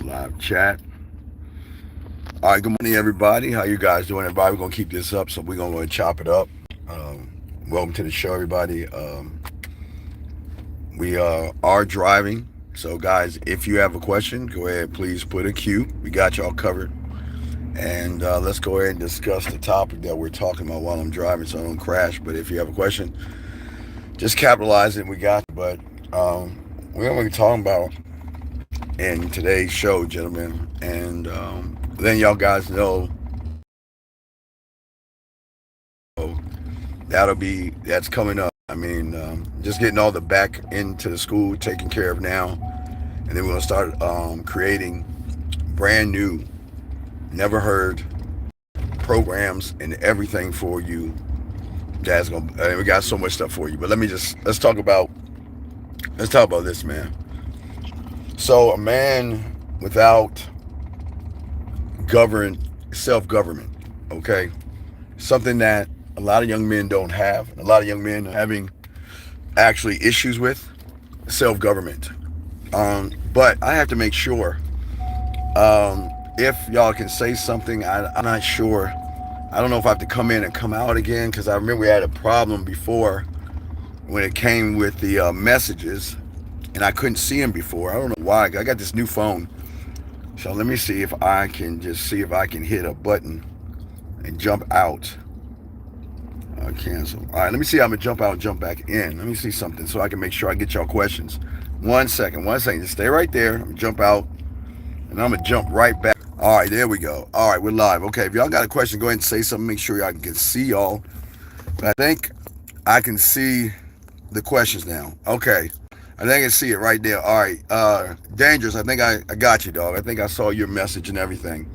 Live chat. All right, good morning, everybody. How you guys doing, everybody? We're gonna keep this up, so we're gonna go and chop it up. Welcome to the show, everybody. We are driving, so guys, if you have a question, go ahead, please put a Q. We got y'all covered, and let's go ahead and discuss the topic that we're talking about while I'm driving, so I don't crash. But if you have a question, just capitalize it. We got. We're gonna be talking about in today's show, gentlemen, and then y'all guys know that's coming up. I mean, just getting all the back into the school taken care of now, and then we're gonna start creating brand new, never heard programs and everything for you. That's gonna. We got so much stuff for you, but let's talk about this, man. So a man without govern self-government, okay, something that a lot of young men don't have, and a lot of young men are having actually issues with self-government. But I have to make sure if y'all can say something. I'm not sure. I don't know if I have to come in and come out again because I remember we had a problem before when it came with the messages, and I couldn't see them before. I don't know why. I got this new phone, so let me see if I can hit a button and jump out. Cancel. All right, let me see. I'm gonna jump out and jump back in. Let me see something so I can make sure I get y'all questions. One second. Just stay right there. I'm gonna jump out and I'm gonna jump right back. All right, there we go. All right, we're live. Okay, if y'all got a question, go ahead and say something. Make sure y'all can see y'all. But I think I can see the questions now. Okay, I think I can see it right there. All right, Dangerous. I think I got you, dog. I think I saw your message and everything.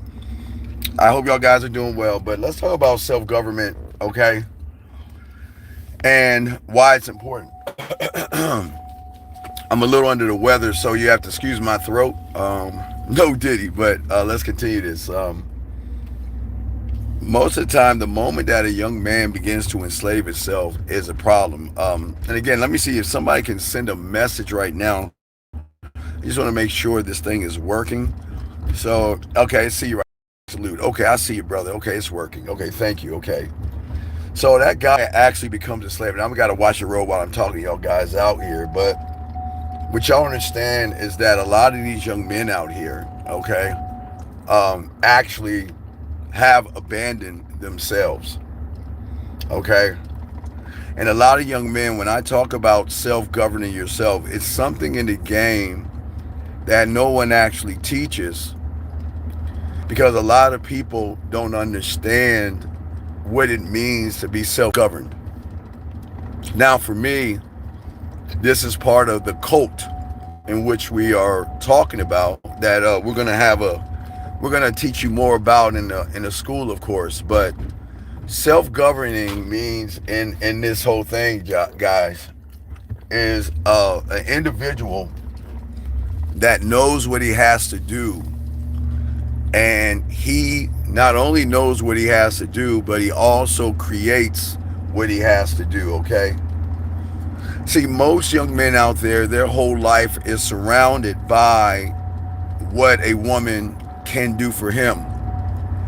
I hope y'all guys are doing well. But let's talk about self-government, okay? And why it's important. I'm a little under the weather, so you have to excuse my throat. No diddy, but let's continue this. Most of the time, the moment that a young man begins to enslave himself is a problem. And again, let me see if somebody can send a message right now. I just want to make sure this thing is working. So, okay, I see you right. Salute. Okay, I see you, brother. Okay, it's working. Okay, thank you. Okay. So that guy actually becomes a slave. And I'm got to watch the road while I'm talking to y'all guys out here. But what y'all understand is that a lot of these young men out here, okay, actually have abandoned themselves, okay? And a lot of young men, when I talk about self-governing yourself, it's something in the game that no one actually teaches because a lot of people don't understand what it means to be self-governed. Now, for me, this is part of the cult in which we are talking about that we're gonna teach you more about in the school, of course. But self-governing means in this whole thing, guys, is an individual that knows what he has to do, and he not only knows what he has to do, but he also creates what he has to do. Okay. See, most young men out there, their whole life is surrounded by what a woman can do for him.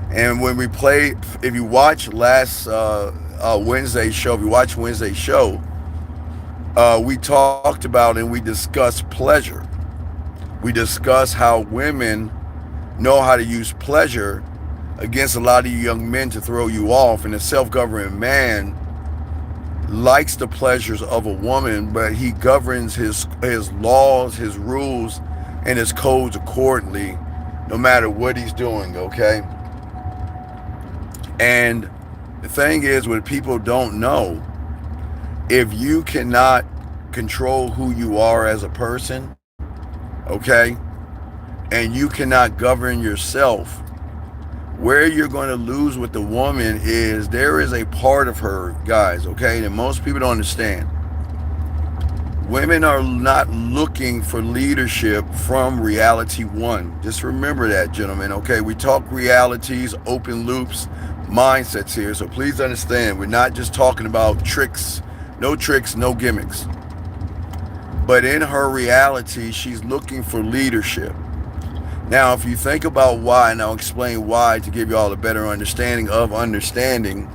And when we play, if you watch last Wednesday's show, we talked about and we discussed pleasure. We discussed how women know how to use pleasure against a lot of you young men to throw you off. And a self-governing man likes the pleasures of a woman, but he governs his laws, his rules, and his codes accordingly, no matter what he's doing, okay? And the thing is, what people don't know, if you cannot control who you are as a person, okay, and you cannot govern yourself, where you're going to lose with the woman is there is a part of her, guys, okay, that most people don't understand. Women are not looking for leadership from reality one. Just remember that, gentlemen, okay? We talk realities, open loops, mindsets here, so please understand, we're not just talking about tricks, no gimmicks. But in her reality, she's looking for leadership. Now, if you think about why, and I'll explain why to give you all a better understanding of understanding,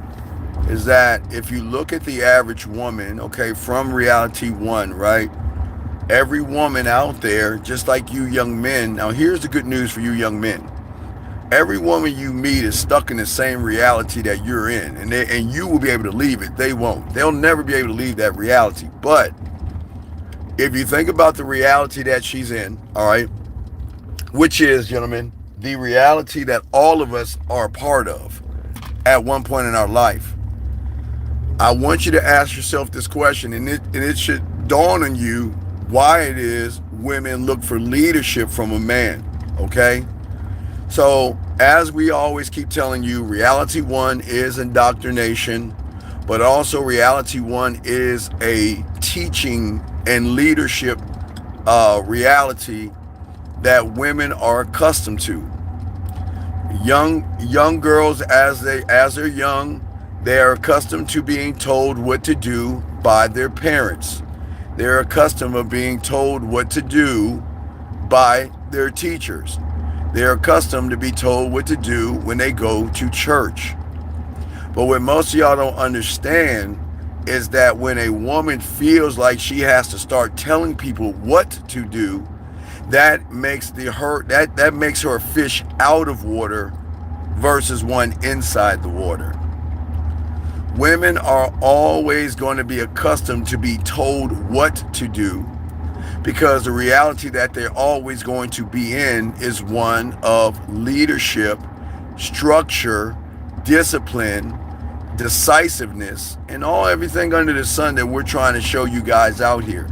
is that if you look at the average woman, okay, from reality one, right? Every woman out there, just like you young men, now here's the good news for you young men. Every woman you meet is stuck in the same reality that you're in, and you will be able to leave it. They won't. They'll never be able to leave that reality. But if you think about the reality that she's in, all right, which is, gentlemen, the reality that all of us are a part of at one point in our life, I want you to ask yourself this question, and it should dawn on you why it is women look for leadership from a man, okay? So, as we always keep telling you, reality one is indoctrination, but also reality one is a teaching and leadership reality that women are accustomed to. Young girls, as they're young, they are accustomed to being told what to do by their parents. They're accustomed to being told what to do by their teachers. They're accustomed to be told what to do when they go to church. But what most of y'all don't understand is that when a woman feels like she has to start telling people what to do, that makes that makes her a fish out of water versus one inside the water. Women are always going to be accustomed to be told what to do because the reality that they're always going to be in is one of leadership, structure, discipline, decisiveness, and everything under the sun that we're trying to show you guys out here.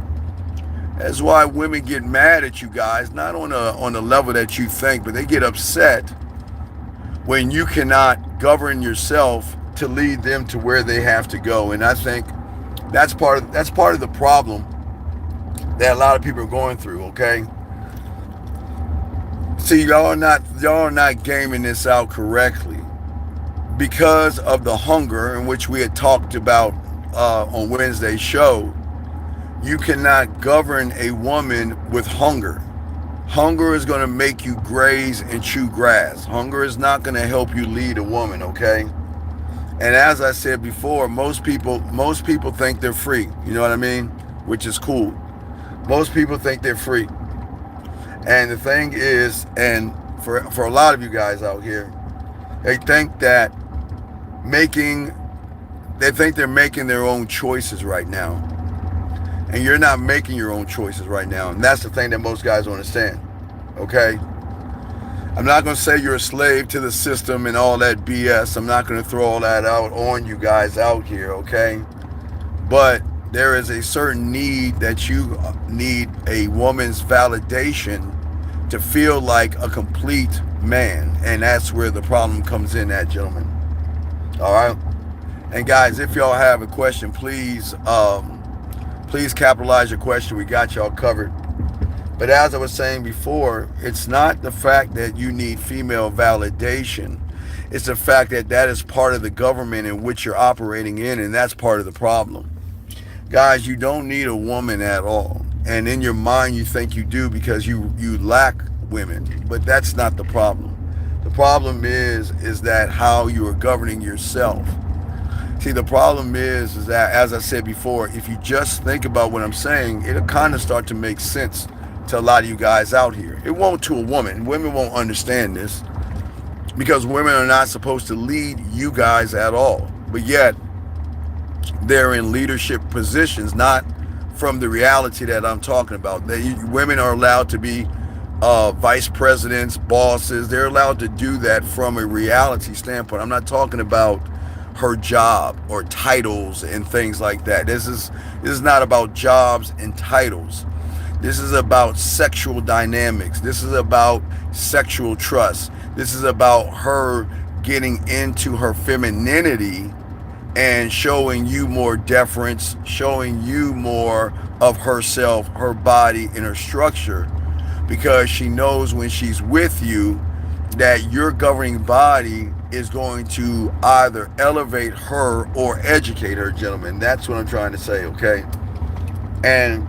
That's why women get mad at you guys, not on a level that you think, but they get upset when you cannot govern yourself to lead them to where they have to go. And I think that's part of the problem that a lot of people are going through, okay? See, y'all are not gaming this out correctly because of the hunger in which we had talked about on Wednesday's show. You cannot govern a woman with hunger. Hunger is going to make you graze and chew grass. Hunger is not going to help you lead a woman, okay? And as I said before, most people think they're free. You know what I mean? Which is cool. Most people think they're free. And the thing is, and for a lot of you guys out here, they think they're making their own choices right now. And you're not making your own choices right now. And that's the thing that most guys don't understand. Okay? I'm not going to say you're a slave to the system and all that BS. I'm not going to throw all that out on you guys out here, okay? But there is a certain need that you need a woman's validation to feel like a complete man. And that's where the problem comes in at, gentlemen. All right? And guys, if y'all have a question, please capitalize your question. We got y'all covered. But as I was saying before, it's not the fact that you need female validation. It's the fact that that is part of the government in which you're operating in, and that's part of the problem. Guys, you don't need a woman at all. And in your mind, you think you do because you lack women. But that's not the problem. The problem is that how you are governing yourself. See, the problem is that, as I said before, if you just think about what I'm saying, it'll kind of start to make sense to a lot of you guys out here. It won't to a woman. Women won't understand this because women are not supposed to lead you guys at all. But yet, they're in leadership positions, not from the reality that I'm talking about. Women are allowed to be vice presidents, bosses. They're allowed to do that from a reality standpoint. I'm not talking about her job or titles and things like that. This is not about jobs and titles. This is about sexual dynamics. This is about sexual trust. This is about her getting into her femininity and showing you more deference, showing you more of herself, her body, and her structure, because she knows when she's with you that your governing body is going to either elevate her or educate her, gentlemen. That's what I'm trying to say, okay? And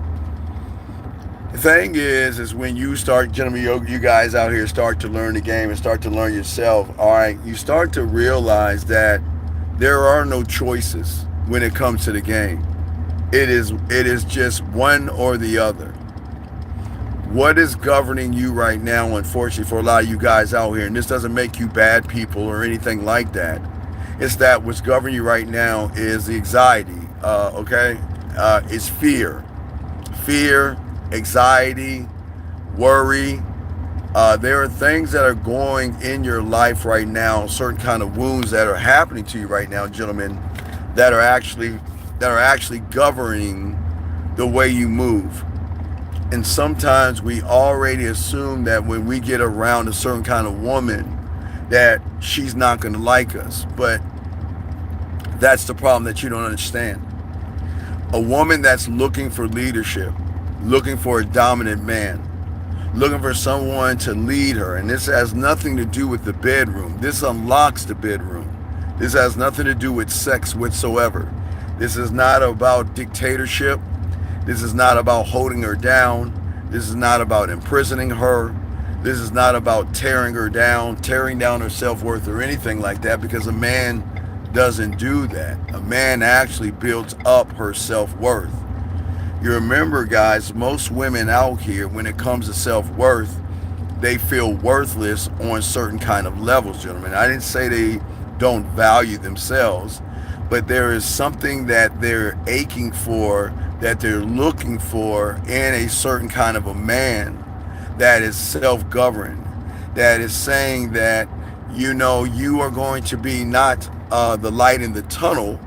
The thing is when you start, gentlemen, you guys out here start to learn the game and start to learn yourself. All right, you start to realize that there are no choices when it comes to the game. It is just one or the other. What is governing you right now, unfortunately, for a lot of you guys out here, and this doesn't make you bad people or anything like that, it's that what's governing you right now is the anxiety, okay? It's fear. Fear, anxiety, worry. There are things that are going in your life right now, certain kind of wounds that are happening to you right now, gentlemen, that are actually governing the way you move. And sometimes we already assume that when we get around a certain kind of woman that she's not going to like us. But that's the problem that you don't understand. A woman that's looking for leadership, looking for a dominant man, looking for someone to lead her. And this has nothing to do with the bedroom. This unlocks the bedroom. This has nothing to do with sex whatsoever. This is not about dictatorship. This is not about holding her down. This is not about imprisoning her. This is not about tearing her down, tearing down her self-worth or anything like that, because a man doesn't do that. A man actually builds up her self-worth. You remember, guys, most women out here, when it comes to self-worth, they feel worthless on certain kind of levels, gentlemen. I didn't say they don't value themselves, but there is something that they're aching for, that they're looking for in a certain kind of a man that is self-governed, that is saying that, you are going to be not the light in the tunnel,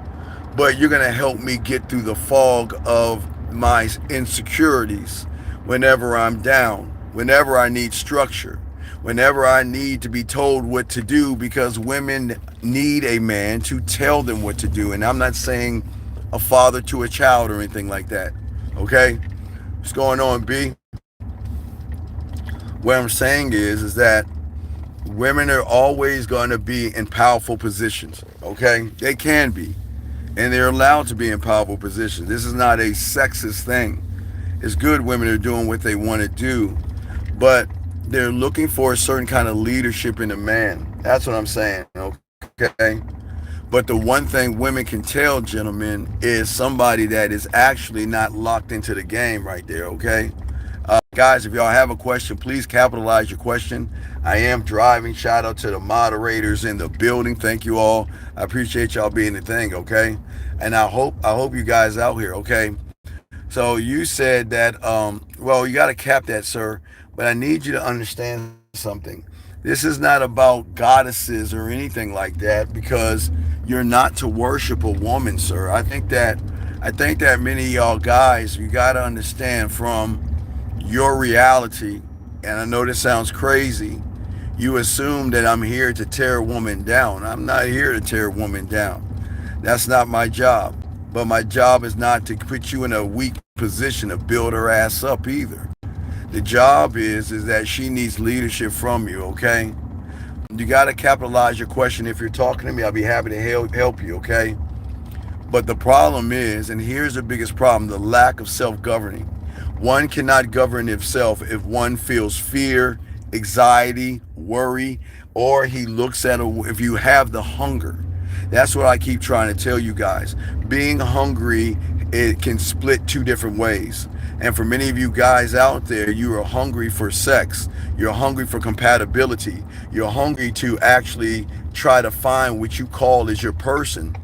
but you're going to help me get through the fog of my insecurities whenever I'm down, whenever I need structure, whenever I need to be told what to do, because women need a man to tell them what to do. And I'm not saying a father to a child or anything like that. Okay? What's going on, B? What I'm saying is that women are always going to be in powerful positions. Okay? They can be. And they're allowed to be in powerful positions. This is not a sexist thing. It's good women are doing what they want to do, but they're looking for a certain kind of leadership in a man. That's what I'm saying, okay? But the one thing women can tell, gentlemen, is somebody that is actually not locked into the game right there, okay? Guys, if y'all have a question, please capitalize your question. I am driving. Shout out to the moderators in the building. Thank you all. I appreciate y'all being the thing, okay? And I hope you guys out here, okay? So you said that, well, you got to cap that, sir. But I need you to understand something. This is not about goddesses or anything like that, because you're not to worship a woman, sir. I think that many of y'all guys, you got to understand from your reality, and I know this sounds crazy, you assume that I'm here to tear a woman down. I'm not here to tear a woman down. That's not my job. But my job is not to put you in a weak position to build her ass up either. The job is that she needs leadership from you, okay? You got to capitalize your question. If you're talking to me, I'll be happy to help you, okay? But the problem is, and here's the biggest problem, the lack of self-governing. One cannot govern himself if one feels fear, anxiety, worry, or he looks at if you have the hunger. That's what I keep trying to tell you guys. Being hungry, it can split two different ways. And for many of you guys out there, you are hungry for sex. You're hungry for compatibility. You're hungry to actually try to find what you call is your person.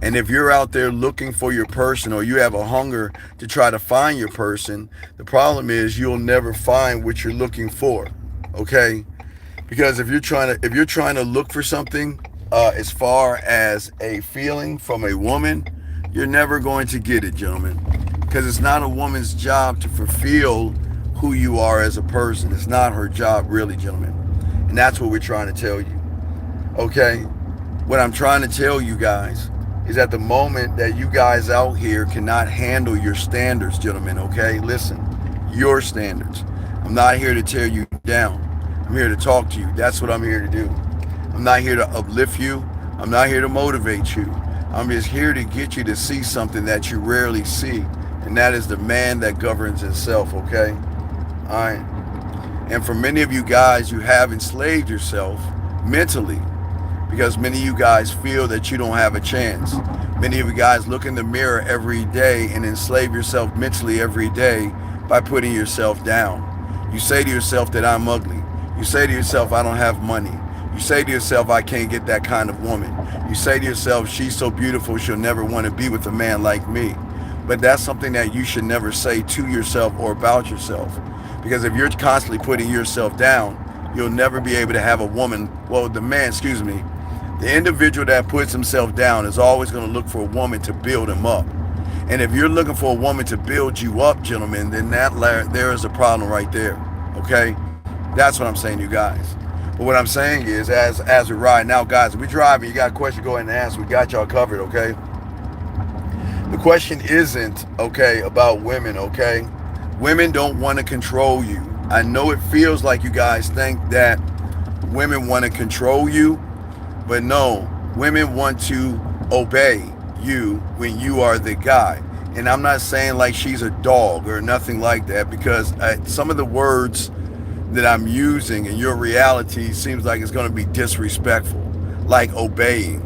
And if you're out there looking for your person, or you have a hunger to try to find your person, the problem is you'll never find what you're looking for. Okay? Because if you're trying to look for something, as far as a feeling from a woman, you're never going to get it, gentlemen. Because it's not a woman's job to fulfill who you are as a person. It's not her job, really, gentlemen. And that's what we're trying to tell you. Okay? What I'm trying to tell you guys is at the moment that you guys out here cannot handle your standards, gentlemen, okay? Listen, your standards. I'm not here to tear you down. I'm here to talk to you. That's what I'm here to do. I'm not here to uplift you. I'm not here to motivate you. I'm just here to get you to see something that you rarely see. and that is the man that governs himself, okay? All right. And for many of you guys, you have enslaved yourself mentally because many of you guys feel that you don't have a chance. Many of you guys look in the mirror every day and enslave yourself mentally every day by putting yourself down. You say to yourself that I'm ugly. You say to yourself, I don't have money. You say to yourself, I can't get that kind of woman. You say to yourself, she's so beautiful, she'll never want to be with a man like me. But that's something that you should never say to yourself or about yourself. Because if you're constantly putting yourself down, you'll never be able to have a woman, well, the man, excuse me, the individual that puts himself down is always going to look for a woman to build him up. And if you're looking for a woman to build you up, gentlemen, then there is a problem right there. Okay? That's what I'm saying, you guys. But what I'm saying is, as we ride now, guys, if we're driving, you got a question, go ahead and ask. We got y'all covered, okay? The question isn't, okay, about women, okay? Women don't want to control you. I know it feels like you guys think that women want to control you, but no, women want to obey you when you are the guy. And I'm not saying like she's a dog or nothing like that, because some of the words that I'm using in your reality seems like it's going to be disrespectful, like obeying,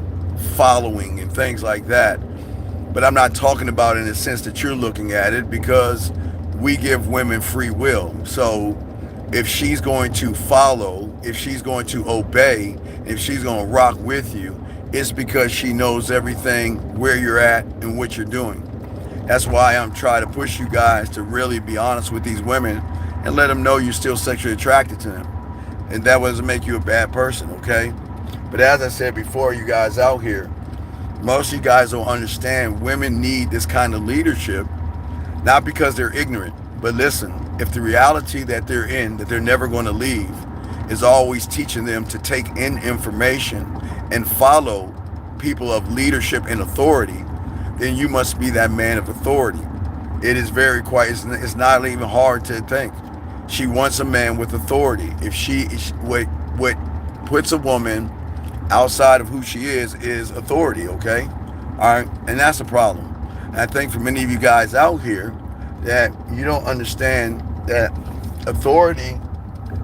following, and things like that. But I'm not talking about it in the sense that you're looking at it, because we give women free will. So if she's going to follow, if she's going to obey, if she's going to rock with you, it's because she knows everything, where you're at and what you're doing. That's why I'm trying to push you guys to really be honest with these women and let them know you're still sexually attracted to them. And that doesn't make you a bad person, okay? But as I said before, you guys out here, most of you guys don't understand women need this kind of leadership, not because they're ignorant, but listen, if the reality that they're in, that they're never going to leave, is always teaching them to take in information and follow people of leadership and authority, then you must be that man of authority. It is very quiet. It's not even hard to think. She wants a man with authority. If what puts a woman outside of who she is authority, okay? All right, and that's a problem. And I think for many of you guys out here that you don't understand that authority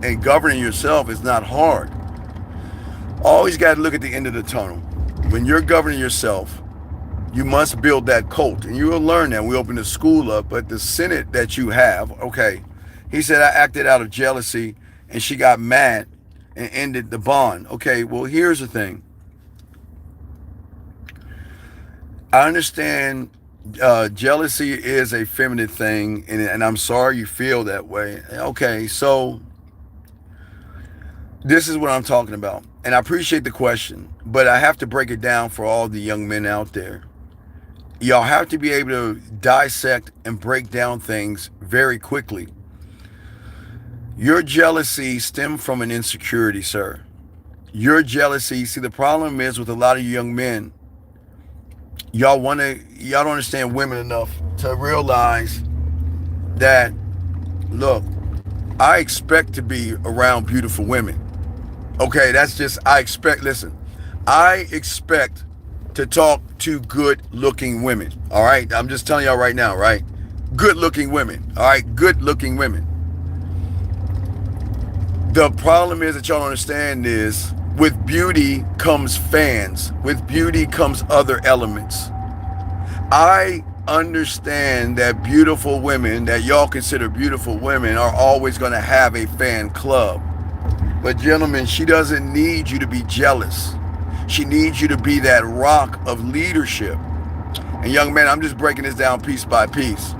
and governing yourself is not hard. Always got to look at the end of the tunnel. When you're governing yourself, you must build that cult, and you will learn that. We open the school up, but the Senate that you have, okay, he said I acted out of jealousy and she got mad and ended the bond. Okay, well, here's the thing. I understand jealousy is a feminine thing, and I'm sorry you feel that way. Okay, so this is what I'm talking about. And I appreciate the question, but I have to break it down for all the young men out there. Y'all have to be able to dissect and break down things very quickly. Your jealousy stemmed from an insecurity, sir. Your jealousy, see, the problem is with a lot of young men, y'all don't understand women enough to realize that, look, I expect to be around beautiful women. Okay, that's just, I expect to talk to good looking women. All right, I'm just telling y'all right now, right? Good looking women. All right, good looking women. The problem is that y'all don't understand is with beauty comes fans. With beauty comes other elements. I understand that beautiful women, that y'all consider beautiful women, are always going to have a fan club. But gentlemen, she doesn't need you to be jealous. She needs you to be that rock of leadership. And young man, I'm just breaking this down piece by piece.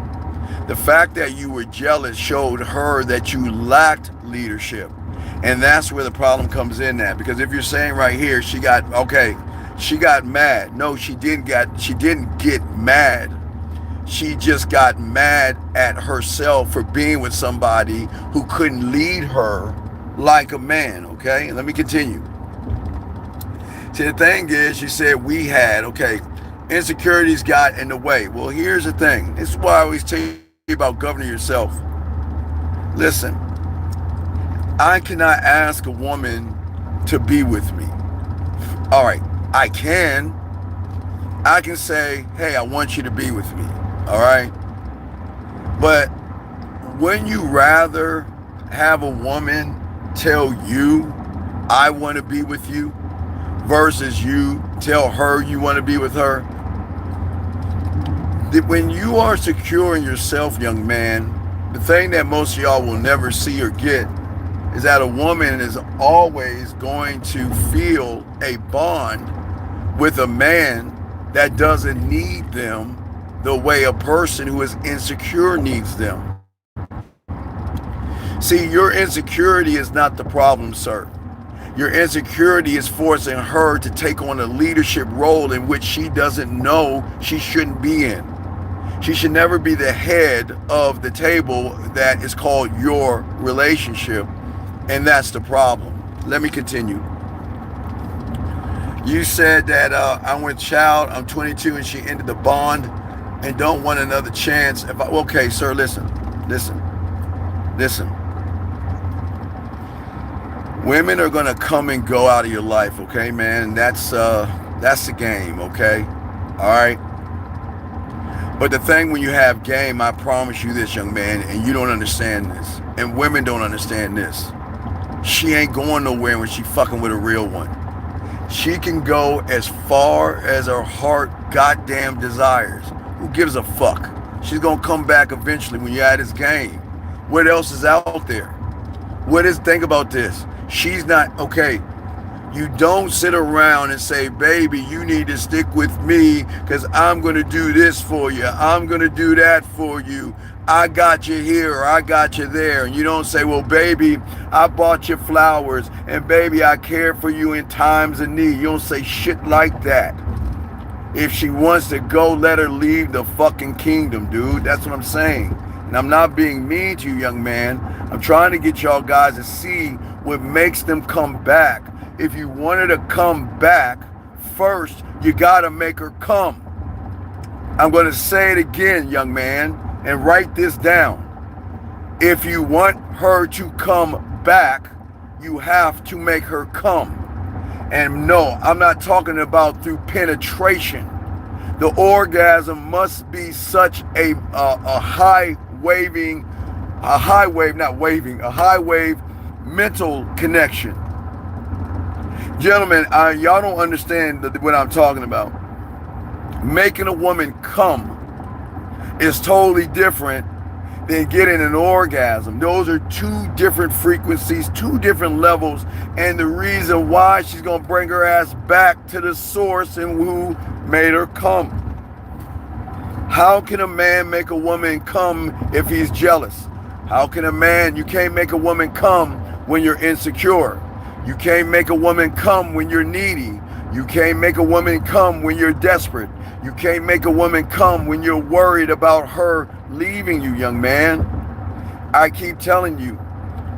The fact that you were jealous showed her that you lacked leadership. And that's where the problem comes in at. Because if you're saying right here, she got mad. No, she didn't get mad. She just got mad at herself for being with somebody who couldn't lead her like a man, okay? Let me continue. See, the thing is, she said insecurities got in the way. Well, here's the thing. This is why I always tell you about governing yourself. Listen, I cannot ask a woman to be with me. All right, I can say, hey, I want you to be with me. All right? But wouldn't you rather have a woman tell you, I want to be with you, versus you tell her you want to be with her? When you are secure in yourself, young man, the thing that most of y'all will never see or get is that a woman is always going to feel a bond with a man that doesn't need them the way a person who is insecure needs them. See, your insecurity is not the problem, sir. Your insecurity is forcing her to take on a leadership role in which she doesn't know she shouldn't be in. She should never be the head of the table that is called your relationship, and that's the problem. Let me continue. You said that I'm with child, I'm 22, and she ended the bond and don't want another chance. Okay, sir, listen. Women are gonna come and go out of your life, okay, man? That's the game, okay? All right. But the thing when you have game, I promise you this, young man, and you don't understand this, and women don't understand this. She ain't going nowhere when she fucking with a real one. She can go as far as her heart goddamn desires. Who gives a fuck? She's gonna come back eventually when you're at this game. What else is out there? Think about this. She's not, okay, you don't sit around and say, baby, you need to stick with me because I'm going to do this for you. I'm going to do that for you. I got you here or I got you there. And you don't say, well, baby, I bought you flowers and baby, I care for you in times of need. You don't say shit like that. If she wants to go, let her leave the fucking kingdom, dude. That's what I'm saying. And I'm not being mean to you, young man. I'm trying to get y'all guys to see what makes them come back. If you want her to come back, first, you gotta make her come. I'm gonna say it again, young man, and write this down. If you want her to come back, you have to make her come. And no, I'm not talking about through penetration. The orgasm must be such a high wave mental connection. Gentlemen, y'all don't understand what I'm talking about. Making a woman come is totally different than getting an orgasm. Those are two different frequencies, two different levels, and the reason why she's going to bring her ass back to the source and who made her come. How can a man make a woman come if he's jealous? How can you can't make a woman come when you're insecure. You can't make a woman come when you're needy. You can't make a woman come when you're desperate. You can't make a woman come when you're worried about her leaving you, young man. I keep telling you,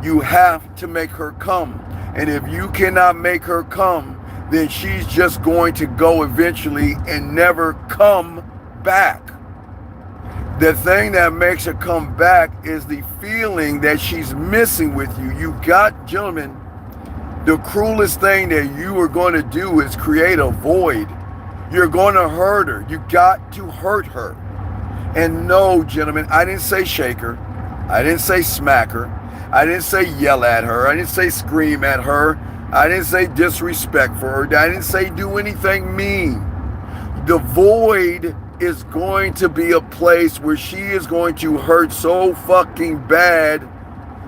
you have to make her come. And if you cannot make her come, then she's just going to go eventually and never come back. The thing that makes her come back is the feeling that she's missing with you. You got, gentlemen, the cruelest thing that you are going to do is create a void. You're going to hurt her. You got to hurt her. And no, gentlemen, I didn't say shake her. I didn't say smack her. I didn't say yell at her. I didn't say scream at her. I didn't say disrespect for her. I didn't say do anything mean. The void is going to be a place where she is going to hurt so fucking bad,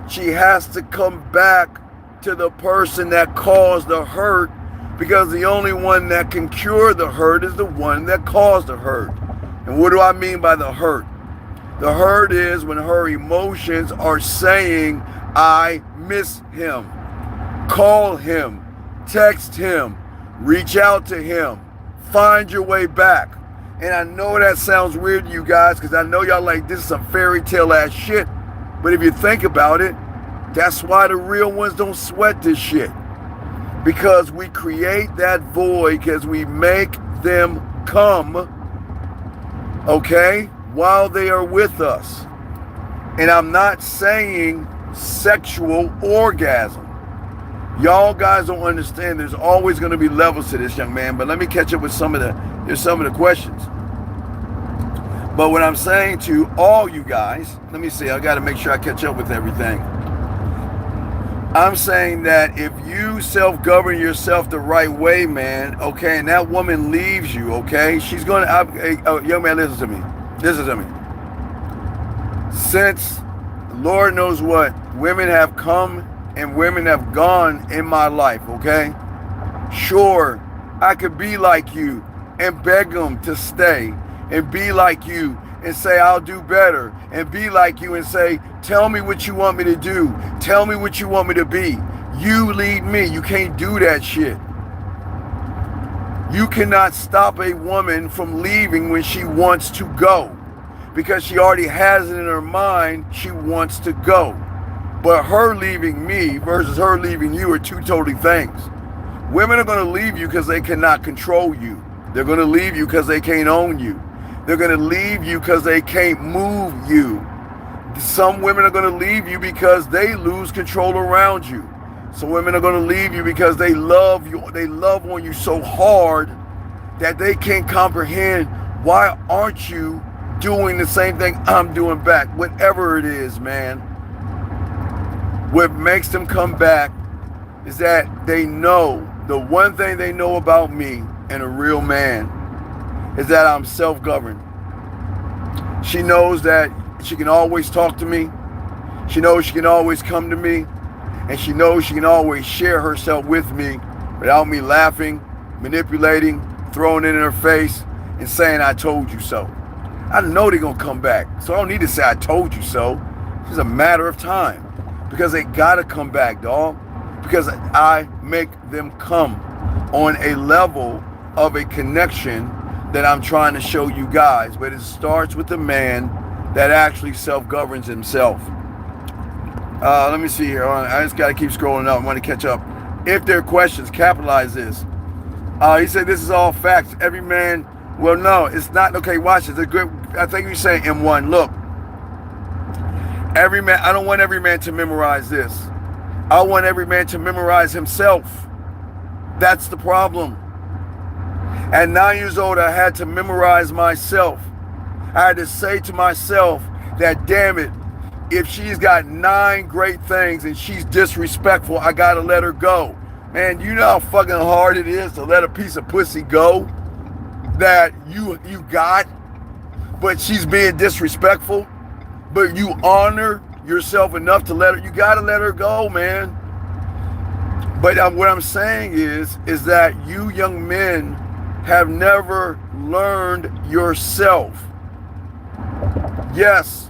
she has to come back to the person that caused the hurt, because the only one that can cure the hurt is the one that caused the hurt. And what do I mean by the hurt? The hurt is when her emotions are saying, I miss him. Call him, text him, reach out to him, find your way back. And I know that sounds weird to you guys, because I know y'all like, this is some fairy tale ass shit. But if you think about it, that's why the real ones don't sweat this shit. Because we create that void because we make them come, okay, while they are with us. And I'm not saying sexual orgasm. Y'all guys don't understand. There's always going to be levels to this, young man. But let me catch up with some of the questions. But what I'm saying to all you guys, let me see, I got to make sure I catch up with everything. I'm saying that if you self-govern yourself the right way, man, okay, and that woman leaves you, okay, she's going to, hey, oh, young man, listen to me. Listen to me. Since, Lord knows what, women have come and women have gone in my life, okay? Sure, I could be like you and beg them to stay, and be like you and say, I'll do better, and be like you and say, tell me what you want me to do. Tell me what you want me to be. You lead me. You can't do that shit. You cannot stop a woman from leaving when she wants to go, because she already has it in her mind she wants to go. But her leaving me versus her leaving you are two totally things. Women are going to leave you because they cannot control you. They're going to leave you because they can't own you. They're going to leave you because they can't move you. Some women are going to leave you because they lose control around you. Some women are going to leave you because they love you. They love on you so hard that they can't comprehend, why aren't you doing the same thing I'm doing back? Whatever it is, man. What makes them come back is that they know, the one thing they know about me and a real man is that I'm self-governed. She knows that she can always talk to me. She knows she can always come to me. And she knows she can always share herself with me without me laughing, manipulating, throwing it in her face, and saying, I told you so. I know they're going to come back. So I don't need to say I told you so. It's a matter of time. Because they got to come back, dog. Because I make them come on a level of a connection that I'm trying to show you guys. But it starts with the man that actually self-governs himself. Let me see here. I just got to keep scrolling up. I want to catch up. If there are questions, capitalize this. He said this is all facts. Every man, well, no, it's not. Okay, watch this. I think you're saying M1. Look, every man, I don't want every man to memorize this. I want every man to memorize himself. That's the problem. At 9 years old, I had to memorize myself. I had to say to myself that, damn it, if she's got 9 great things and she's disrespectful, I gotta let her go. Man, you know how fucking hard it is to let a piece of pussy go that you got, but she's being disrespectful, but you honor yourself enough to let her, you gotta let her go, man. But what I'm saying is that you young men have never learned yourself. Yes,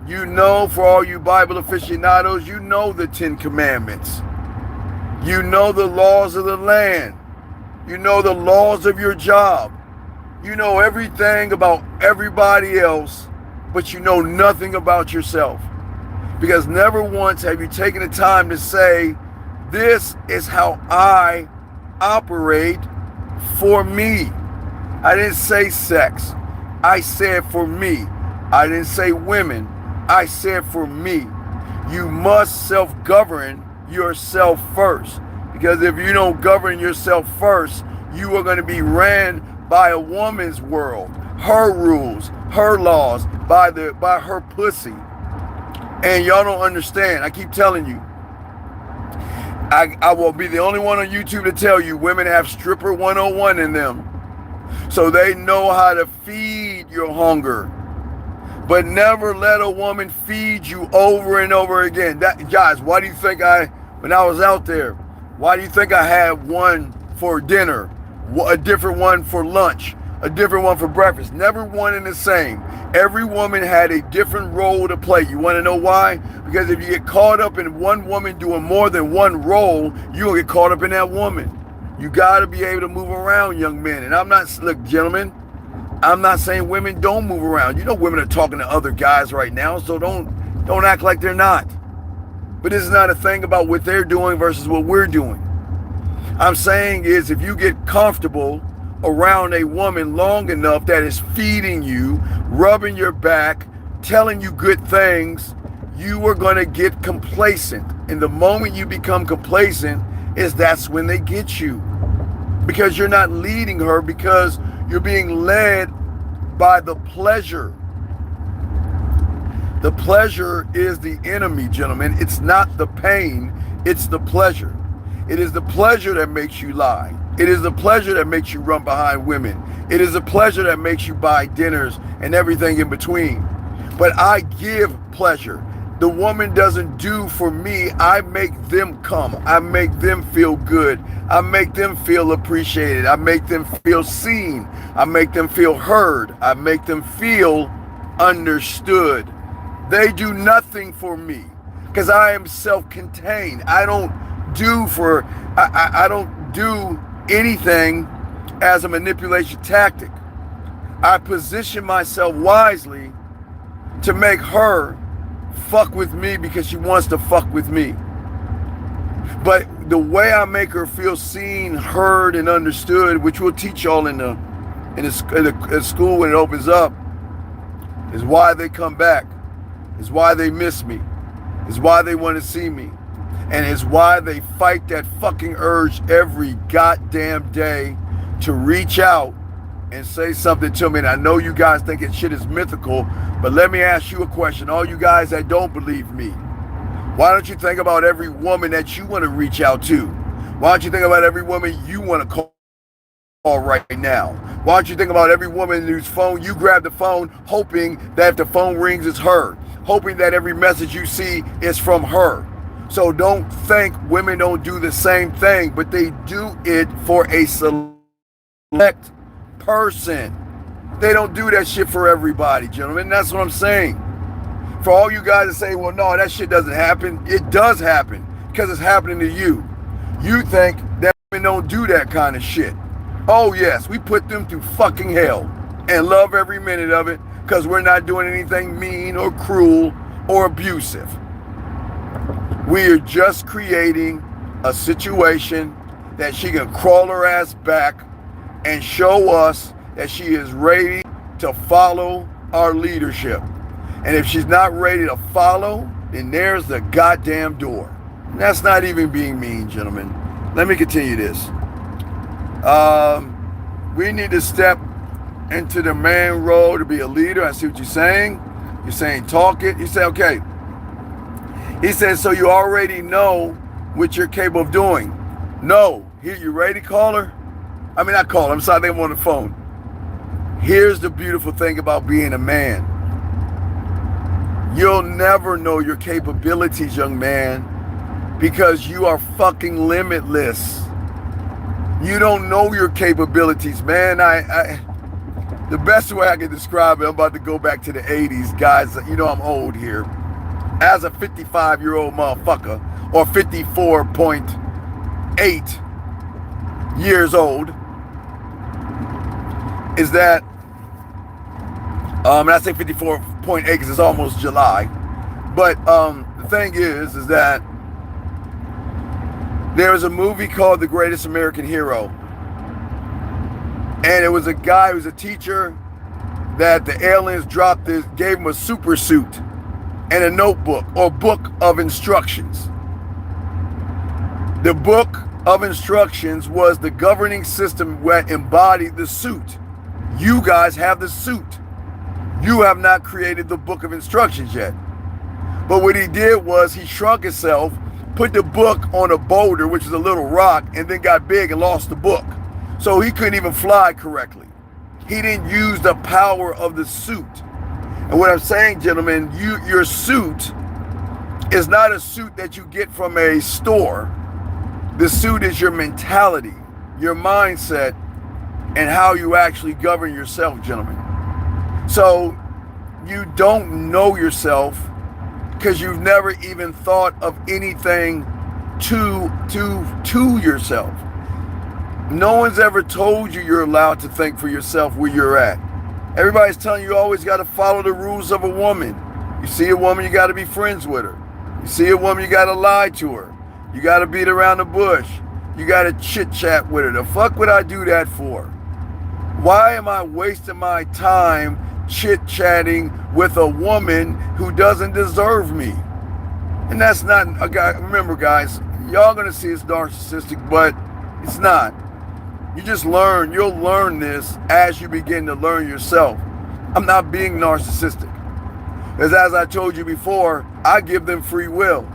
you know, for all you Bible aficionados, you know the 10 Commandments. You know the laws of the land. You know the laws of your job. You know everything about everybody else, but you know nothing about yourself. Because never once have you taken the time to say, this is how I operate for me. I didn't say sex. I said for me. I didn't say women. I said for me. You must self-govern yourself first. Because if you don't govern yourself first, you are going to be ran by a woman's world, her rules, her laws, by her pussy. And y'all don't understand. I keep telling you. I will be the only one on YouTube to tell you women have stripper 101 in them. So they know how to feed your hunger. But never let a woman feed you over and over again. Guys, why do you think when I was out there, why do you think I had one for dinner, a different one for lunch, a different one for breakfast? Never one and the same. Every woman had a different role to play. You want to know why? Because if you get caught up in one woman doing more than one role, you're going to get caught up in that woman. You got to be able to move around, young men. And look, gentlemen, I'm not saying women don't move around. You know women are talking to other guys right now, so don't act like they're not. But this is not a thing about what they're doing versus what we're doing. I'm saying is if you get comfortable around a woman long enough that is feeding you, rubbing your back, telling you good things, you are going to get complacent. And the moment you become complacent that's when they get you. Because you're not leading her, because you're being led by the pleasure. The pleasure is the enemy, gentlemen. It's not the pain, it's the pleasure. It is the pleasure that makes you lie. It is the pleasure that makes you run behind women. It is the pleasure that makes you buy dinners and everything in between. But I give pleasure. The woman doesn't do for me. I make them come. I make them feel good. I make them feel appreciated. I make them feel seen. I make them feel heard. I make them feel understood. They do nothing for me because I am self-contained. I don't do anything as a manipulation tactic. I position myself wisely to make her fuck with me because she wants to fuck with me. But the way I make her feel seen, heard, and understood, which we'll teach y'all in the school when it opens up, is why they come back, is why they miss me, is why they want to see me, and is why they fight that fucking urge every goddamn day to reach out and say something to me. And I know you guys think that shit is mythical, but let me ask you a question. All you guys that don't believe me, why don't you think about every woman that you want to reach out to? Why don't you think about every woman you want to call right now? Why don't you think about every woman whose phone you grab the phone hoping that if the phone rings it's her, hoping that every message you see is from her. So don't think women don't do the same thing, but they do it for a select person. They don't do that shit for everybody, gentlemen. That's what I'm saying. For all you guys to say, well, no, that shit doesn't happen. It does happen because it's happening to you. You think that women don't do that kind of shit. Oh, yes, we put them through fucking hell and love every minute of it because we're not doing anything mean or cruel or abusive. We are just creating a situation that she can crawl her ass back and show us that she is ready to follow our leadership. And if she's not ready to follow, then there's the goddamn door. And that's not even being mean, gentlemen. Let me continue this. We need to step into the man role to be a leader. I see what you're saying. You're saying talk it. You say, okay. He says, so you already know what you're capable of doing. No. Here, you ready, caller? I mean, not caller. I'm sorry, they were on the phone. Here's the beautiful thing about being a man. You'll never know your capabilities, young man, because you are fucking limitless. You don't know your capabilities, man. The best way I can describe it, I'm about to go back to the 80s, guys. You know I'm old here. As a 55-year-old motherfucker, or 54.8 years old, is that, and I say 54.8 because it's almost July, but the thing is that there was a movie called The Greatest American Hero, and it was a guy who's a teacher that the aliens gave him a super suit and a notebook or book of instructions. The book of instructions was the governing system that embodied the suit. You guys have the suit. You have not created the book of instructions yet. But what he did was he shrunk himself, put the book on a boulder, which is a little rock, and then got big and lost the book. So he couldn't even fly correctly. He didn't use the power of the suit. And what I'm saying, gentlemen, your suit is not a suit that you get from a store. The suit is your mentality, your mindset, and how you actually govern yourself, gentlemen. So you don't know yourself because you've never even thought of anything to yourself. No one's ever told you you're allowed to think for yourself where you're at. Everybody's telling you always got to follow the rules of a woman. You see a woman, you got to be friends with her. You see a woman, you got to lie to her. You got to beat around the bush. You got to chit chat with her. The fuck would I do that for? Why am I wasting my time chit-chatting with a woman who doesn't deserve me? And that's not a guy. Remember, guys, y'all gonna see it's narcissistic, but it's not. You just learn. You'll learn this as you begin to learn yourself. I'm not being narcissistic. Because as I told you before, I give them free will.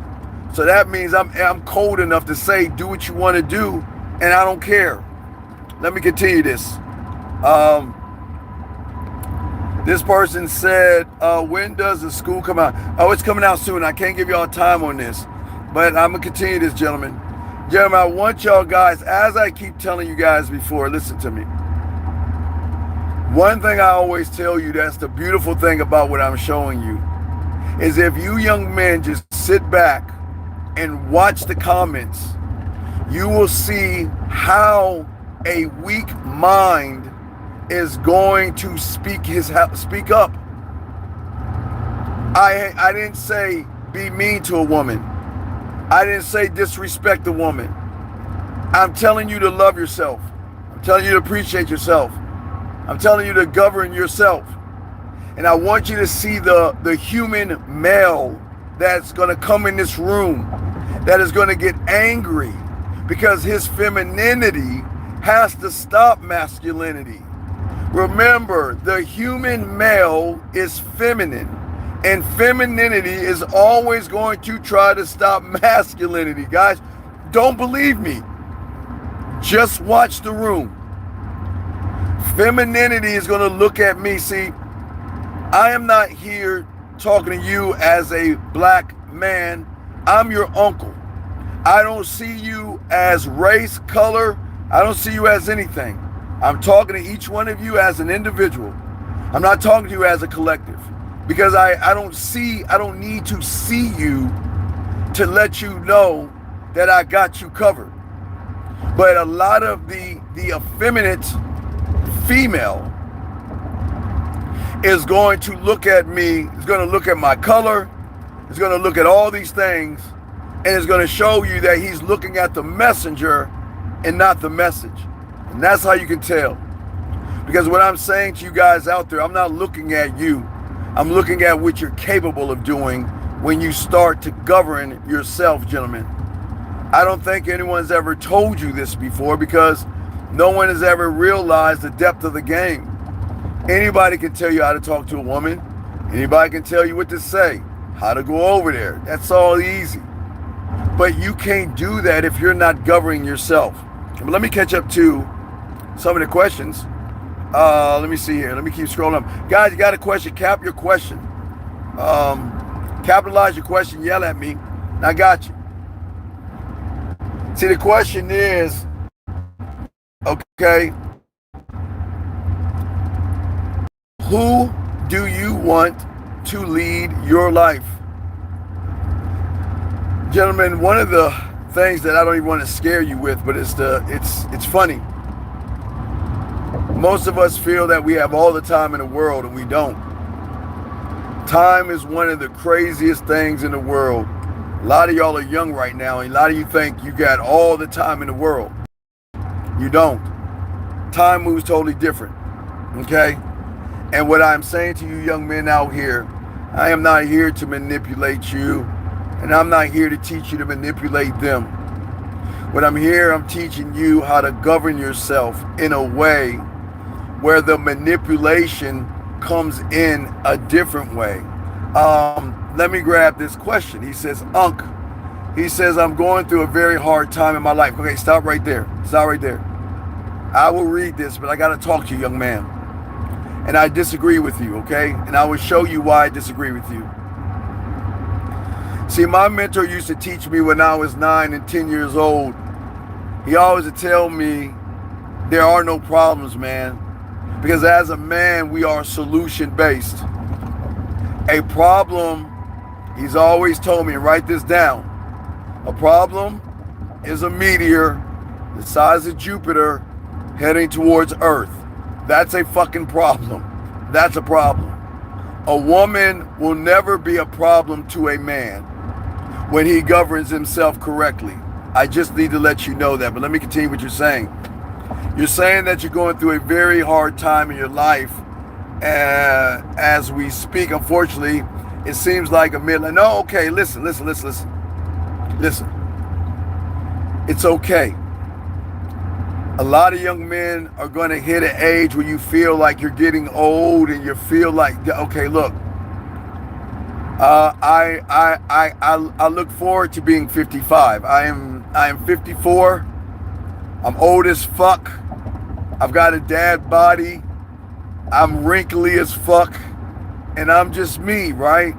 So that means I'm cold enough to say, do what you want to do, and I don't care. Let me continue this. This person said, when does the school come out? Oh, it's coming out soon. I can't give y'all time on this, but I'm going to continue this, gentlemen. Gentlemen, I want y'all guys, as I keep telling you guys before, listen to me. One thing I always tell you, that's the beautiful thing about what I'm showing you, is if you young men just sit back and watch the comments, you will see how a weak mind is going to speak up. I didn't say be mean to a woman. I didn't say disrespect a woman. I'm telling you to love yourself. I'm telling you to appreciate yourself. I'm telling you to govern yourself. And I want you to see the human male that's going to come in this room, that is going to get angry because his femininity has to stop masculinity. Remember, the human male is feminine, and femininity is always going to try to stop masculinity. Guys, don't believe me. Just watch the room. Femininity is going to look at me. See, I am not here talking to you as a black man. I'm your uncle. I don't see you as race, color. I don't see you as anything. I'm talking to each one of you as an individual. I'm not talking to you as a collective, because I don't need to see you to let you know that I got you covered. But a lot of the effeminate female is going to look at me, is going to look at my color, is going to look at all these things, and is going to show you that he's looking at the messenger and not the message. And that's how you can tell. Because what I'm saying to you guys out there, I'm not looking at you. I'm looking at what you're capable of doing when you start to govern yourself, gentlemen. I don't think anyone's ever told you this before, because no one has ever realized the depth of the game. Anybody can tell you how to talk to a woman. Anybody can tell you what to say, how to go over there. That's all easy. But you can't do that if you're not governing yourself. But let me catch up to some of the questions. Let me see here. Let me keep scrolling up. Guys, you got a question? Cap your question. Capitalize your question. Yell at me. I got you. See, the question is, okay, who do you want to lead your life? Gentlemen, one of the things that I don't even want to scare you with, but it's funny. Most of us feel that we have all the time in the world, and we don't. Time is one of the craziest things in the world. A lot of y'all are young right now, and a lot of you think you got all the time in the world. You don't. Time moves totally different. Okay? And what I'm saying to you young men out here, I am not here to manipulate you, and I'm not here to teach you to manipulate them. What I'm teaching you how to govern yourself in a way where the manipulation comes in a different way. Let me grab this question. He says, Unc, he says, I'm going through a very hard time in my life. Okay, stop right there. Stop right there. I will read this, but I got to talk to you, young man. And I disagree with you, okay? And I will show you why I disagree with you. See, my mentor used to teach me when I was 9 and 10 years old. He always would tell me, there are no problems, man. Because as a man, we are solution-based. A problem, he's always told me, write this down. A problem is a meteor the size of Jupiter heading towards Earth. That's a fucking problem. That's a problem. A woman will never be a problem to a man when he governs himself correctly. I just need to let you know that. But let me continue what you're saying. You're saying that you're going through a very hard time in your life. As we speak, unfortunately, it seems like a midlife. No, okay, listen. Listen. It's okay. A lot of young men are going to hit an age where you feel like you're getting old, and you feel like, okay, look, I look forward to being 55. I am 54. I'm old as fuck. I've got a dad body. I'm wrinkly as fuck, and I'm just me, right?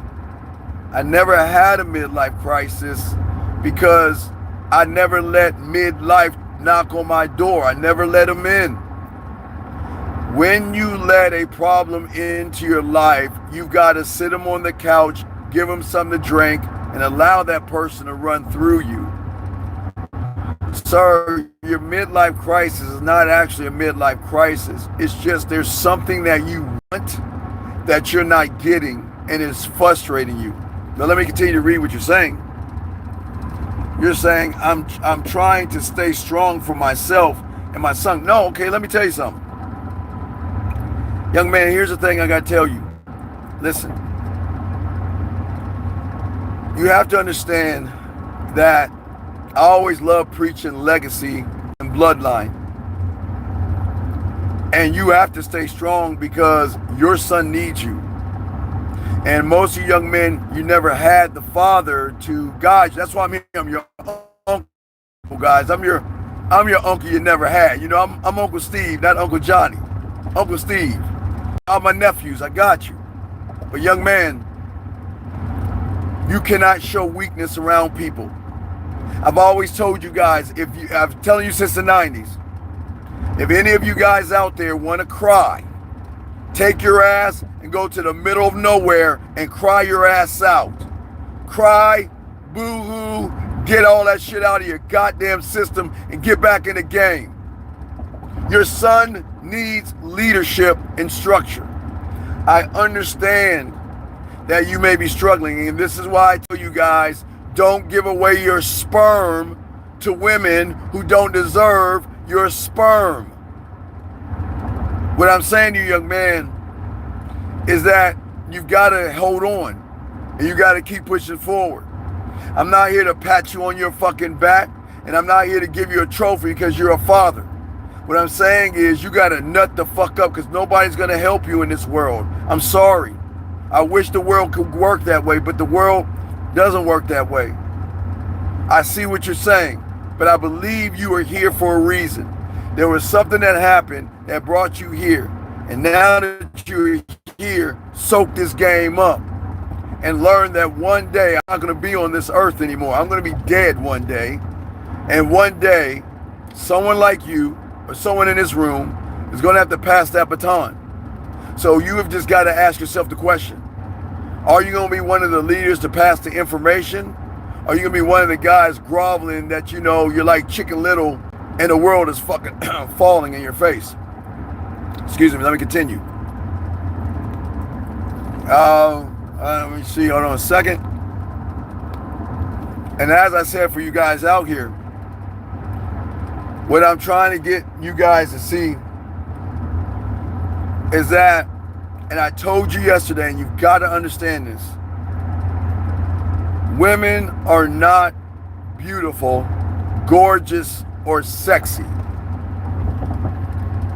I never had a midlife crisis because I never let midlife knock on my door. I never let them in. When you let a problem into your life, you've got to sit them on the couch, give them something to drink, and allow that person to run through you. Sir, your midlife crisis is not actually a midlife crisis. It's just there's something that you want that you're not getting, and it's frustrating you. Now let me continue to read what you're saying. You're saying, I'm trying to stay strong for myself and my son. No, okay, let me tell you something. Young man, here's the thing I got to tell you. Listen. You have to understand that I always love preaching legacy and bloodline. And you have to stay strong because your son needs you. And most of you young men, you never had the father to guide you. That's why I'm here. I'm your uncle, guys. I'm your uncle you never had. You know, I'm Uncle Steve, not Uncle Johnny. Uncle Steve. All my nephews, I got you. But young man, you cannot show weakness around people. I've always told you guys, I'm telling you since the 90s, if any of you guys out there want to cry, take your ass and go to the middle of nowhere and cry your ass out. Cry, boo-hoo, get all that shit out of your goddamn system and get back in the game. Your son needs leadership and structure. I understand that you may be struggling, and this is why I tell you guys, don't give away your sperm to women who don't deserve your sperm. What I'm saying to you, young man, is that you've got to hold on and you got to keep pushing forward. I'm not here to pat you on your fucking back, and I'm not here to give you a trophy because you're a father. What I'm saying is you got to nut the fuck up because nobody's going to help you in this world. I'm sorry. I wish the world could work that way, but the world doesn't work that way. I see what you're saying, but I believe you are here for a reason. There was something that happened that brought you here. And now that you're here, soak this game up and learn that one day I'm not going to be on this earth anymore. I'm going to be dead one day. And one day, someone like you or someone in this room is going to have to pass that baton. So you have just got to ask yourself the question, are you going to be one of the leaders to pass the information? Are you going to be one of the guys groveling that, you know, you're like Chicken Little and the world is fucking falling in your face? Excuse me, let me continue. Let me see, hold on a second. And as I said for you guys out here, what I'm trying to get you guys to see is that, and I told you yesterday, and you've got to understand this, women are not beautiful, gorgeous, or sexy.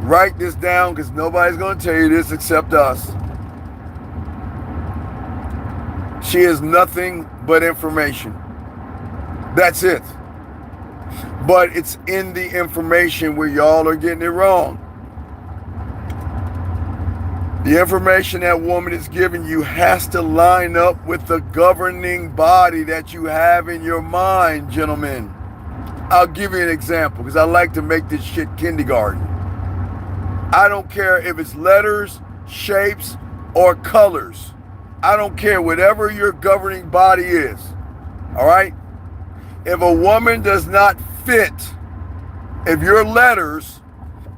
Write this down because nobody's going to tell you this except us. She is nothing but information. That's it. But it's in the information where y'all are getting it wrong. The information that woman is giving you has to line up with the governing body that you have in your mind, gentlemen. I'll give you an example because I like to make this shit kindergarten. I don't care if it's letters, shapes, or colors. I don't care whatever your governing body is. All right? If a woman does not fit, if you're letters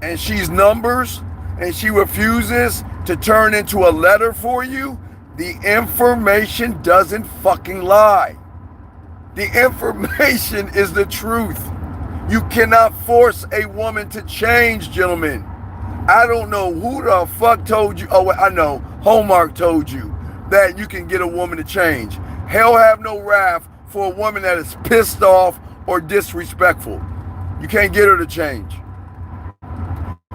and she's numbers and she refuses to turn into a letter for you, the information doesn't fucking lie. The information is the truth. You cannot force a woman to change, gentlemen. I don't know who the fuck told you. Oh, I know. Hallmark told you that you can get a woman to change. Hell have no wrath for a woman that is pissed off or disrespectful. You can't get her to change.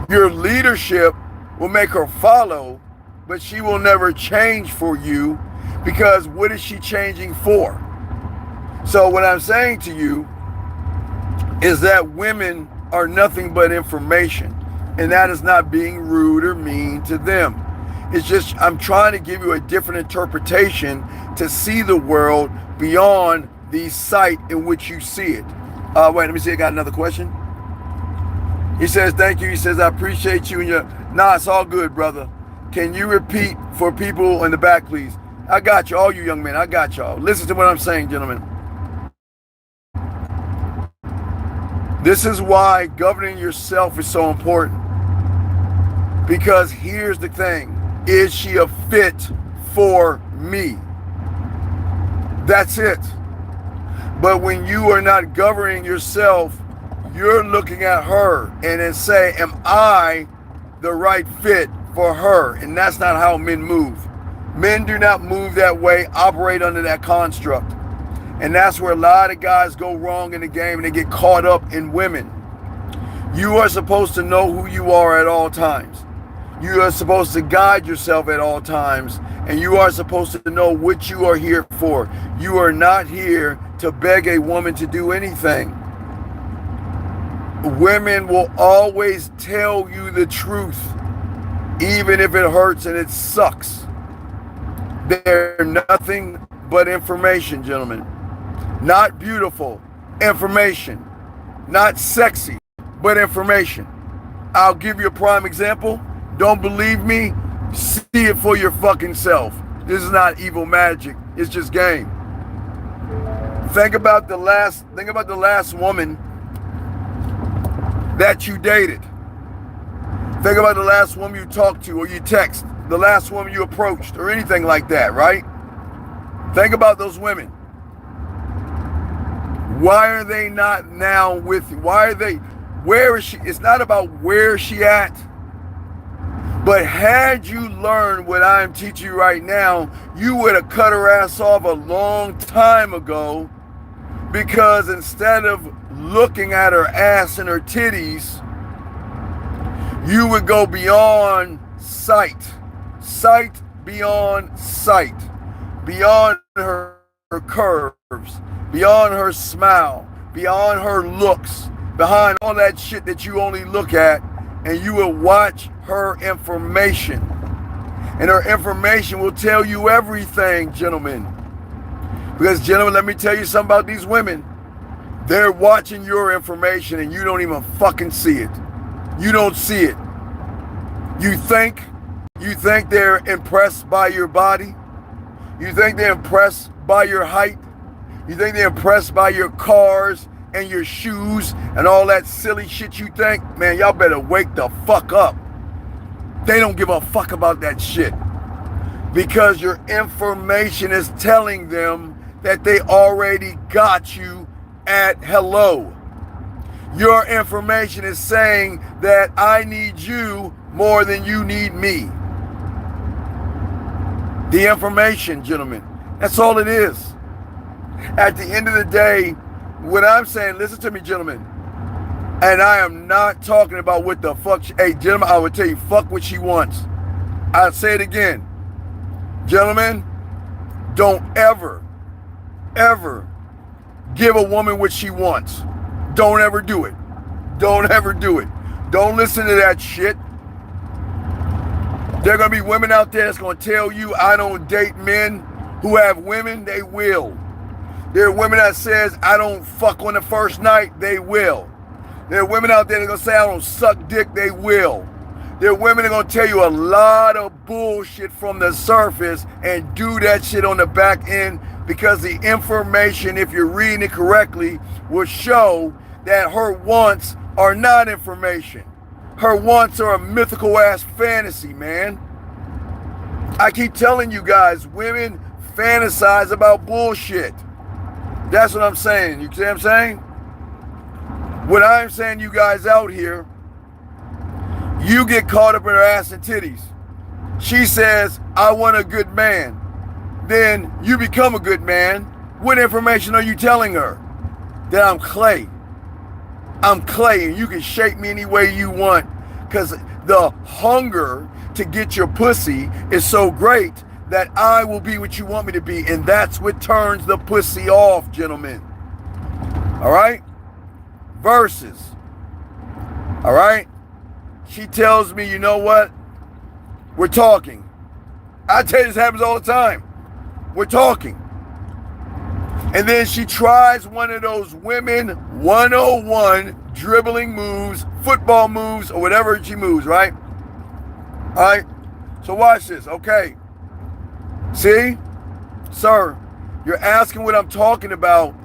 Your leadership will make her follow, but she will never change for you, because what is she changing for? So what I'm saying to you is that women are nothing but information, and that is not being rude or mean to them. It's just I'm trying to give you a different interpretation to see the world beyond the sight in which you see it. Wait, let me see. I got another question. He says, thank you. He says, I appreciate you and your... Nah, it's all good, brother. Can you repeat for people in the back, please? I got you. All you young men, I got y'all. Listen to what I'm saying, gentlemen. This is why governing yourself is so important. Because here's the thing. Is she a fit for me? That's it. But when you are not governing yourself, you're looking at her and then say, am I the right fit for her? And that's not how men move. Men do not move that way, operate under that construct. And that's where a lot of guys go wrong in the game and they get caught up in women. You are supposed to know who you are at all times. You are supposed to guide yourself at all times, and you are supposed to know what you are here for. You are not here to beg a woman to do anything. Women will always tell you the truth, even if it hurts and it sucks. They're nothing but information, gentlemen. Not beautiful, information. Not sexy, but information. I'll give you a prime example. Don't believe me? See it for your fucking self. This is not evil magic. It's just game. Think about the last woman that you dated. Think about the last woman you talked to or you text, the last woman you approached or anything like that, right? Think about those women. Why are they not now with you? Where is she? It's not about where is she at. But had you learned what I'm teaching you right now, you would have cut her ass off a long time ago, because instead of looking at her ass and her titties, you would go beyond sight. Sight beyond sight. Beyond her curves. Beyond her smile. Beyond her looks. Behind all that shit that you only look at, and you will watch her information. And her information will tell you everything, gentlemen. Because, gentlemen, let me tell you something about these women. They're watching your information and you don't even fucking see it. You don't see it. You think they're impressed by your body? You think they're impressed by your height? You think they're impressed by your cars and your shoes and all that silly shit you think? Man, y'all better wake the fuck up. They don't give a fuck about that shit. Because your information is telling them that they already got you at hello. Your information is saying that I need you more than you need me. The information, gentlemen. That's all it is. At the end of the day, what I'm saying, listen to me, gentlemen. And I am not talking about what the fuck. Hey, gentlemen, I would tell you, fuck what she wants. I'll say it again. Gentlemen, don't ever give a woman what she wants. Don't ever do it. Don't ever do it. Don't listen to that shit. There are going to be women out there that's going to tell you, I don't date men who have women. They will. There are women that says, I don't fuck on the first night. They will. There are women out there that are going to say, I don't suck dick. They will. There are women that are going to tell you a lot of bullshit from the surface and do that shit on the back end, because the information, if you're reading it correctly, will show that her wants are not information. Her wants are a mythical ass fantasy, man. I keep telling you guys, women fantasize about bullshit. That's what I'm saying. You see what I'm saying? What I'm saying, you guys out here, you get caught up in her ass and titties. She says, I want a good man. Then you become a good man. What information are you telling her? That I'm clay. I'm clay and you can shape me any way you want. Because the hunger to get your pussy is so great that I will be what you want me to be. And that's what turns the pussy off, gentlemen. All right? Versus. All right? She tells me, you know what? We're talking. I tell you, this happens all the time. We're talking. And then she tries one of those women 101 dribbling moves, football moves, or whatever she moves, right? All right? So watch this, okay? See? Sir, you're asking what I'm talking about.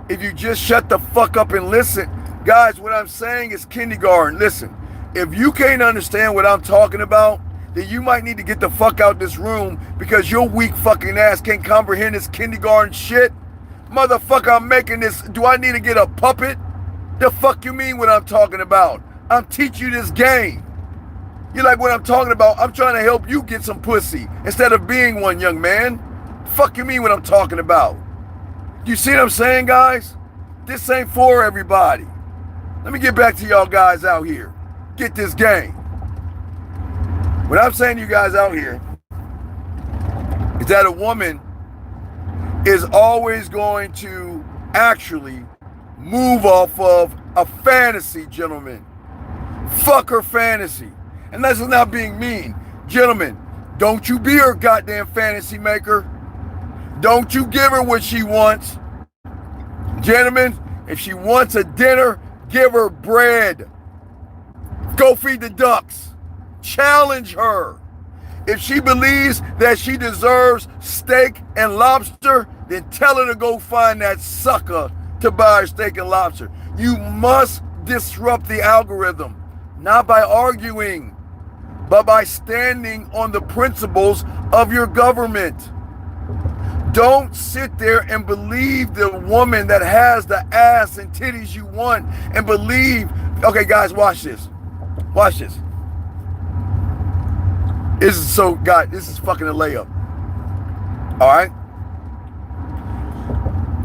If you just shut the fuck up and listen. Guys, what I'm saying is kindergarten. Listen, if you can't understand what I'm talking about, then you might need to get the fuck out this room because your weak fucking ass can't comprehend this kindergarten shit. Motherfucker, I'm making this. Do I need to get a puppet? The fuck you mean what I'm talking about? I'm teaching you this game. You like what I'm talking about? I'm trying to help you get some pussy instead of being one, young man. Fuck you mean what I'm talking about? You see what I'm saying, guys? This ain't for everybody. Let me get back to y'all guys out here. Get this game. What I'm saying to you guys out here is that a woman is always going to actually move off of a fantasy, gentlemen. Fuck her fantasy. And that's not being mean. Gentlemen, don't you be her goddamn fantasy maker. Don't you give her what she wants. Gentlemen, if she wants a dinner, give her bread. Go feed the ducks. Challenge her. If she believes that she deserves steak and lobster, then tell her to go find that sucker to buy her steak and lobster. You must disrupt the algorithm, not by arguing, but by standing on the principles of your government. Don't sit there and believe the woman that has the ass and titties you want and believe. Okay, guys, watch this. Watch this. This is fucking a layup. All right?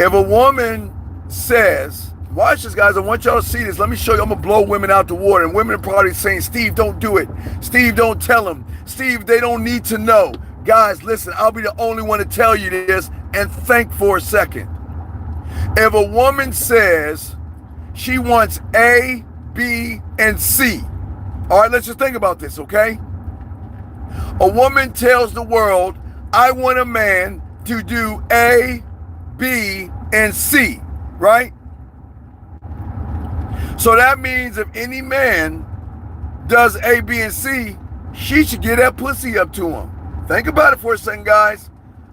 If a woman says, watch this, guys, I want y'all to see this. Let me show you. I'm going to blow women out the water. And women are probably saying, Steve, don't do it. Steve, don't tell them. Steve, they don't need to know. Guys, listen, I'll be the only one to tell you this, and think for a second. If a woman says she wants A, B, and C, all right, let's just think about this, okay? A woman tells the world, I want a man to do A, B, and C, right? So that means if any man does A, B, and C, she should get that pussy up to him. Think about it for a second, guys.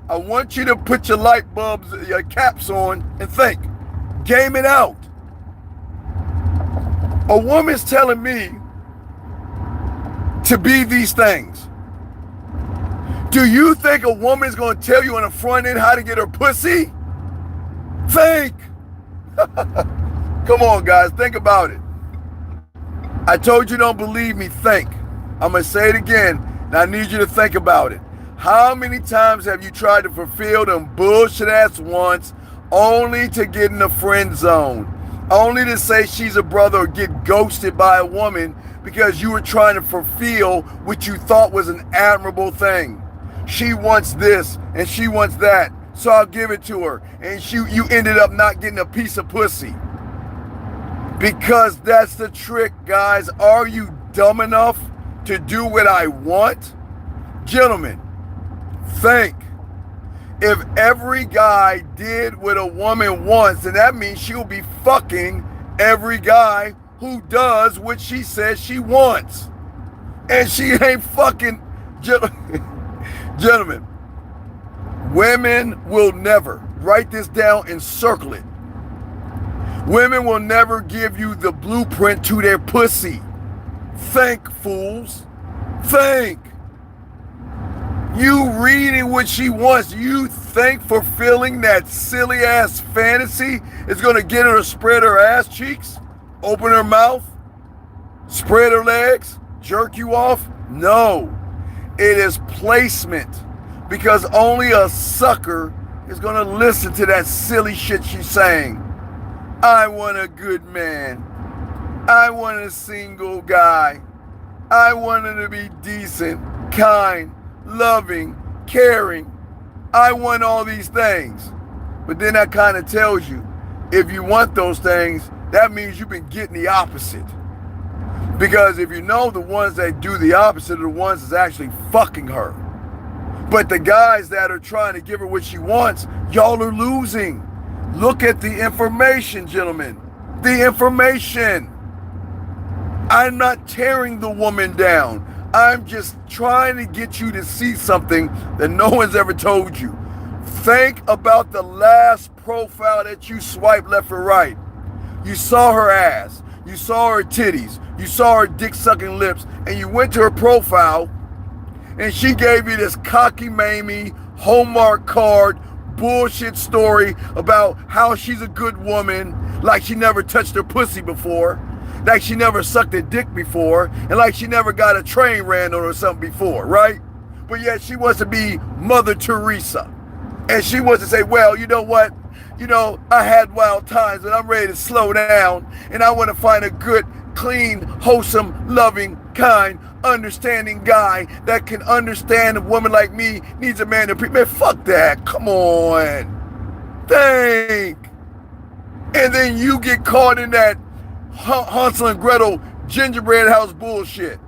I want you to put your light bulbs, your caps on, and think. Game it out. A woman's telling me to be these things. Do you think a woman's going to tell you on the front end how to get her pussy? Think. Come on, guys. Think about it. I told you don't believe me. Think. I'm going to say it again, and I need you to think about it. How many times have you tried to fulfill them bullshit ass wants only to get in the friend zone? Only to say she's a brother or get ghosted by a woman because you were trying to fulfill what you thought was an admirable thing. She wants this and she wants that, so I'll give it to her. And you ended up not getting a piece of pussy. Because that's the trick, guys. Are you dumb enough to do what I want? Gentlemen, think. If every guy did what a woman wants, then that means she'll be fucking every guy who does what she says she wants. And she ain't fucking... Gentlemen, women will never, write this down and circle it. Women will never give you the blueprint to their pussy. Think, fools. Think. You reading what she wants. You think fulfilling that silly ass fantasy is going to get her to spread her ass cheeks, open her mouth, spread her legs, jerk you off? No. It is placement, because only a sucker is going to listen to that silly shit she's saying. I want a good man. I want a single guy. I want her to be decent, kind, loving, caring. I want all these things. But then that kind of tells you, if you want those things, that means you've been getting the opposite. Because if you know the ones that do the opposite are the ones that's actually fucking her. But the guys that are trying to give her what she wants, y'all are losing. Look at the information, gentlemen. The information. I'm not tearing the woman down. I'm just trying to get you to see something that no one's ever told you. Think about the last profile that you swiped left or right. You saw her ass. You saw her titties. You saw her dick-sucking lips. And you went to her profile and she gave you this cocky mamie, Hallmark card, bullshit story about how she's a good woman, like she never touched her pussy before, like she never sucked a dick before, and like she never got a train ran on her or something before, right? But yet she wants to be Mother Teresa. And she wants to say, well, you know what? You know, I had wild times and I'm ready to slow down and I want to find a good, clean, wholesome, loving, kind, understanding guy that can understand a woman like me needs a man to man, fuck that. Come on. Think. And then you get caught in that Hansel and Gretel gingerbread house bullshit.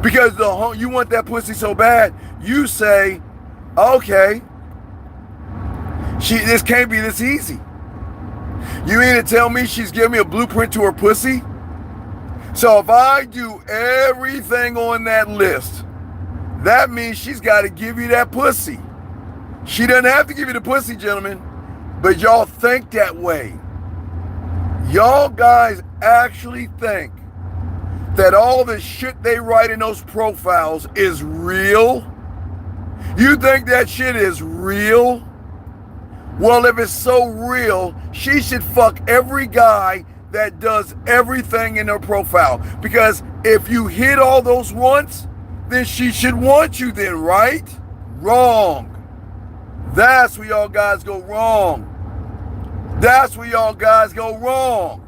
Because you want that pussy so bad, you say, okay, this can't be this easy. You mean to tell me she's giving me a blueprint to her pussy? So if I do everything on that list, that means she's got to give you that pussy. She doesn't have to give you the pussy, gentlemen, but y'all think that way. Y'all guys actually think that all the shit they write in those profiles is real? You think that shit is real? Well, if it's so real, she should fuck every guy that does everything in her profile. Because if you hit all those once, then she should want you then, right? Wrong. That's where y'all guys go wrong. That's where y'all guys go wrong.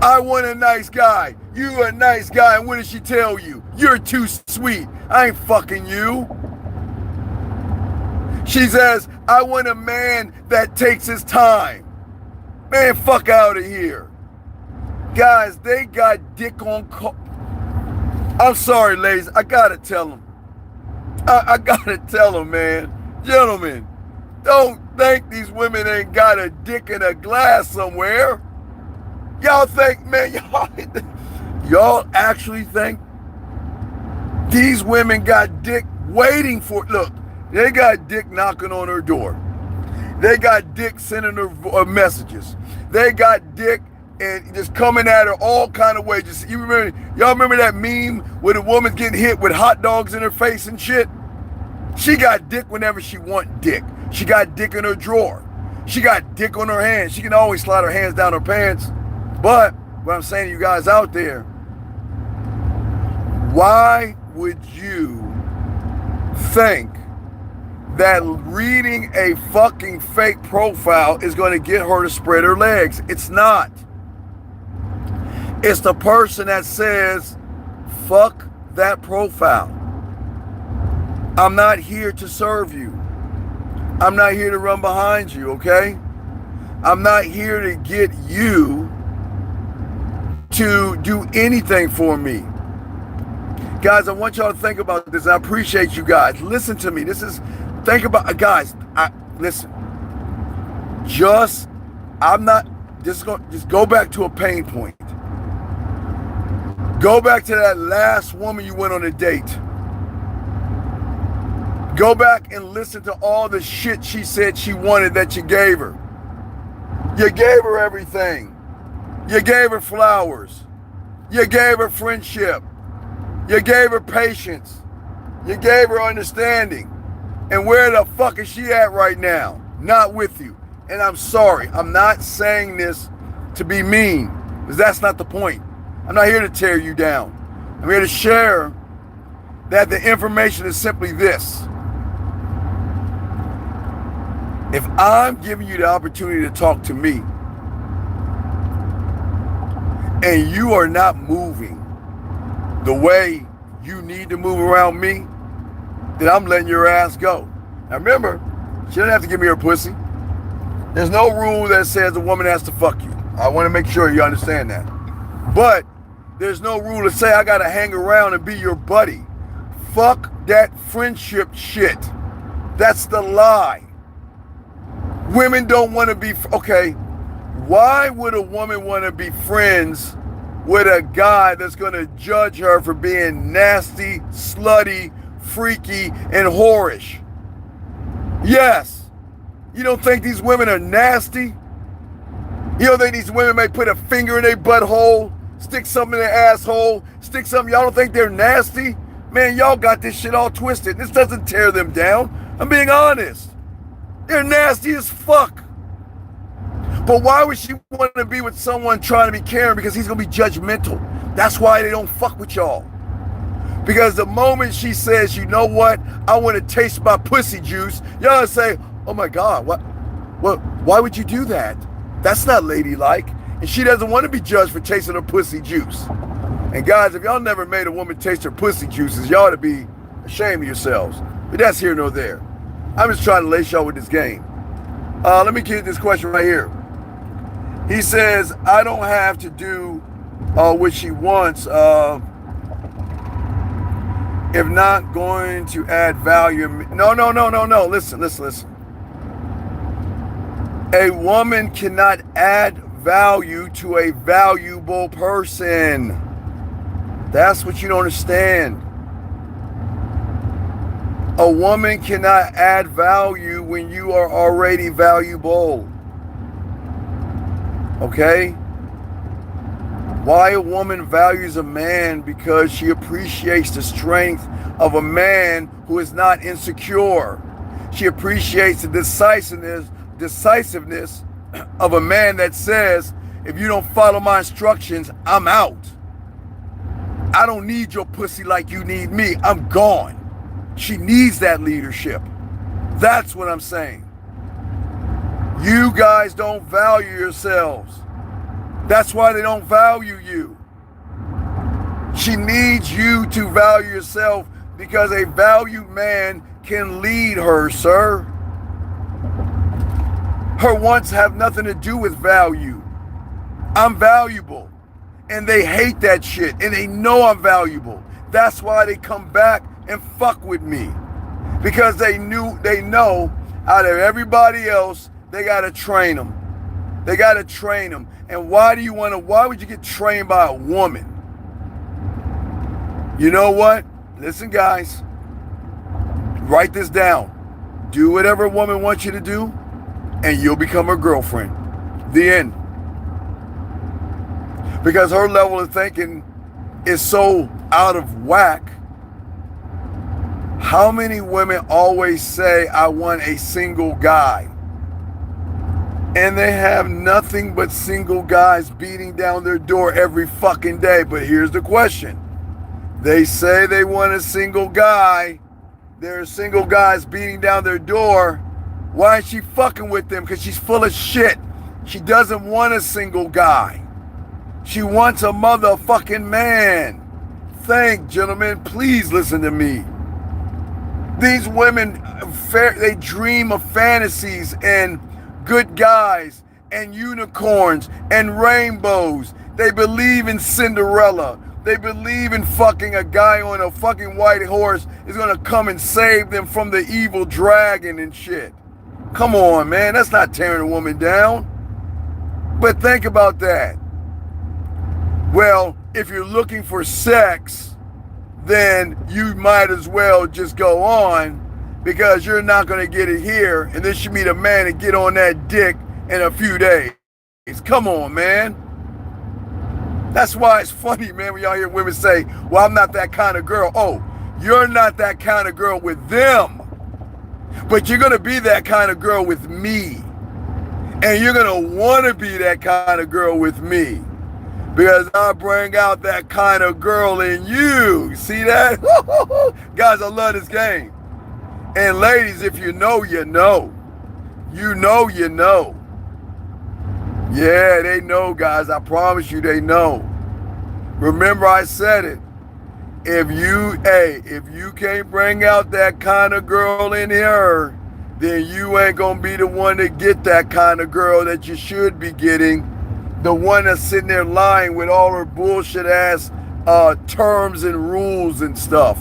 I want a nice guy. You a nice guy, and what did she tell you? You're too sweet. I ain't fucking you. She says, I want a man that takes his time. Man, fuck out of here. Guys, they got dick on I'm sorry, ladies. I gotta tell them. I gotta tell them, man. Gentlemen, don't think these women ain't got a dick in a glass somewhere. Y'all think, man, y'all actually think these women got dick waiting for, look, they got dick knocking on her door. They got dick sending her messages. They got dick and just coming at her all kind of ways. Just, y'all remember that meme where the woman's getting hit with hot dogs in her face and shit? She got dick whenever she want dick. She got dick in her drawer. She got dick on her hands. She can always slide her hands down her pants. But what I'm saying to you guys out there, why would you think that reading a fucking fake profile is going to get her to spread her legs? It's not. It's the person that says, fuck that profile. I'm not here to serve you. I'm not here to run behind you, okay? I'm not here to get you to do anything for me. Guys, I want y'all to think about this. I appreciate you guys. Listen to me. Think about, guys, listen. Just go back to a pain point. Go back to that last woman you went on a date. Go back and listen to all the shit she said she wanted that you gave her. You gave her everything. You gave her flowers. You gave her friendship. You gave her patience. You gave her understanding. And where the fuck is she at right now? Not with you. And I'm sorry. I'm not saying this to be mean, because that's not the point. I'm not here to tear you down. I'm here to share that the information is simply this. If I'm giving you the opportunity to talk to me and you are not moving, the way you need to move around me, then I'm letting your ass go. Now remember, she doesn't have to give me her pussy. There's no rule that says a woman has to fuck you. I want to make sure you understand that. But there's no rule to say I got to hang around and be your buddy. Fuck that friendship shit. That's the lie. Women don't want to be, okay, why would a woman want to be friends with a guy that's going to judge her for being nasty, slutty, freaky, and whorish? Yes. You don't think these women are nasty? You don't think these women may put a finger in their butthole, stick something in their asshole, stick something? Y'all don't think they're nasty? Man, y'all got this shit all twisted. This doesn't tear them down. I'm being honest. They're nasty as fuck. But why would she want to be with someone trying to be caring? Because he's going to be judgmental. That's why they don't fuck with y'all. Because the moment she says, you know what, I want to taste my pussy juice, y'all say, oh my God, what? Why would you do that? That's not ladylike. And she doesn't want to be judged for tasting her pussy juice. And guys, if y'all never made a woman taste her pussy juices, y'all ought to be ashamed of yourselves. But that's here nor there. I'm just trying to lace y'all with this game. Let me get this question right here. He says, I don't have to do what she wants if not going to add value. No. Listen. A woman cannot add value to a valuable person. That's what you don't understand. A woman cannot add value when you are already valuable. Okay? Why a woman values a man? Because she appreciates the strength of a man who is not insecure. She appreciates the decisiveness of a man that says, if you don't follow my instructions, I'm out. I don't need your pussy like you need me. I'm gone. She needs that leadership. That's what I'm saying. You guys don't value yourselves. That's why they don't value you. She needs you to value yourself because a valued man can lead her, sir. Her wants have nothing to do with value. I'm valuable. And they hate that shit. And they know I'm valuable. That's why they come back and fuck with me. Because they know out of everybody else, they got to train them. They got to train them. And why would you get trained by a woman? You know what? Listen, guys. Write this down. Do whatever a woman wants you to do, and you'll become her girlfriend. The end. Because her level of thinking is so out of whack. How many women always say, I want a single guy? And they have nothing but single guys beating down their door every fucking day. But here's the question. They say they want a single guy. There are single guys beating down their door. Why is she fucking with them? Because she's full of shit. She doesn't want a single guy. She wants a motherfucking man. Gentlemen, please listen to me. These women, they dream of fantasies and good guys and unicorns and rainbows. They believe in Cinderella. They believe in fucking a guy on a fucking white horse is gonna come and save them from the evil dragon and shit. Come on, man. That's not tearing a woman down. But think about that. Well, if you're looking for sex, then you might as well just go on because you're not going to get it here. And then you meet a man and get on that dick in a few days. Come on, man. That's why it's funny, man, when y'all hear women say, well, I'm not that kind of girl. Oh, you're not that kind of girl with them. But you're going to be that kind of girl with me. And you're going to want to be that kind of girl with me. Because I bring out that kind of girl in you. See that? Guys, I love this game. And ladies, if you know, you know. You know, you know. Yeah, they know, guys. I promise you they know. Remember I said it. if you can't bring out that kind of girl in here, then you ain't gonna be the one to get that kind of girl that you should be getting. The one that's sitting there lying with all her bullshit ass terms and rules and stuff.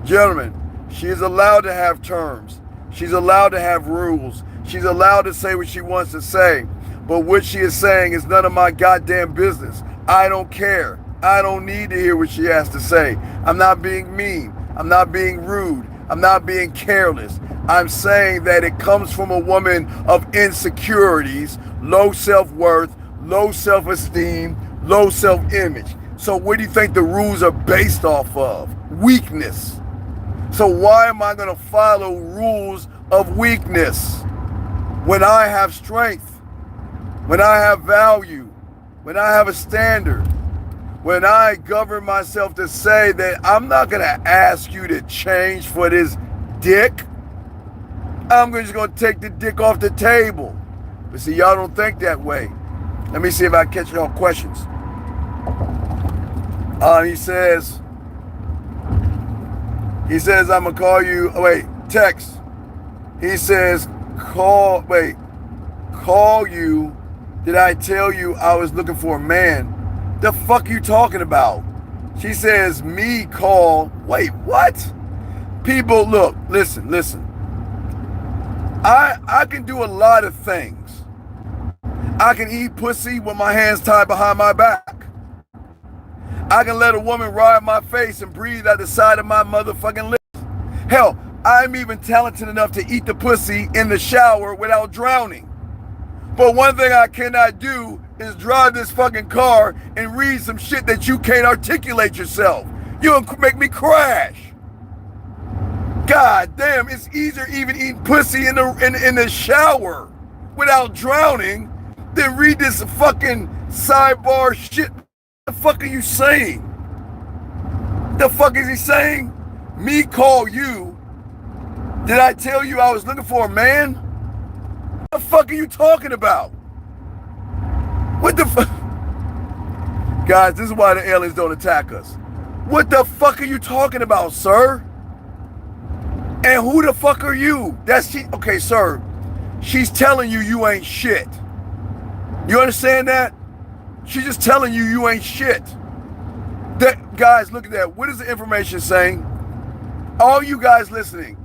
Gentlemen, she is allowed to have terms. She's allowed to have rules. She's allowed to say what she wants to say. But what she is saying is none of my goddamn business. I don't care. I don't need to hear what she has to say. I'm not being mean. I'm not being rude. I'm not being careless. I'm saying that it comes from a woman of insecurities, low self-worth, low self-esteem, low self-image. So what do you think the rules are based off of? Weakness. So why am I going to follow rules of weakness when I have strength, when I have value, when I have a standard, when I govern myself to say that I'm not going to ask you to change for this dick? I'm just going to take the dick off the table. But see, y'all don't think that way. Let me see if I catch y'all questions. He says, I'm going to call you, text. He says, call you. Did I tell you I was looking for a man? The fuck you talking about? She says, me call. Wait, what? People, look, listen. I can do a lot of things. I can eat pussy with my hands tied behind my back. I can let a woman ride my face and breathe out the side of my motherfucking lips. Hell, I'm even talented enough to eat the pussy in the shower without drowning. But one thing I cannot do is drive this fucking car and read some shit that you can't articulate yourself. You'll make me crash. God damn, it's easier even eating pussy in the shower without drowning than read this fucking sidebar shit. What the fuck are you saying? The fuck is he saying? Me call you. Did I tell you I was looking for a man? What the fuck are you talking about? What the fuck? Guys, this is why the aliens don't attack us. What the fuck are you talking about, sir? And who the fuck are you? Okay, sir. She's telling you you ain't shit. You understand that? She's just telling you you ain't shit. Guys, look at that. What is the information saying? All you guys listening,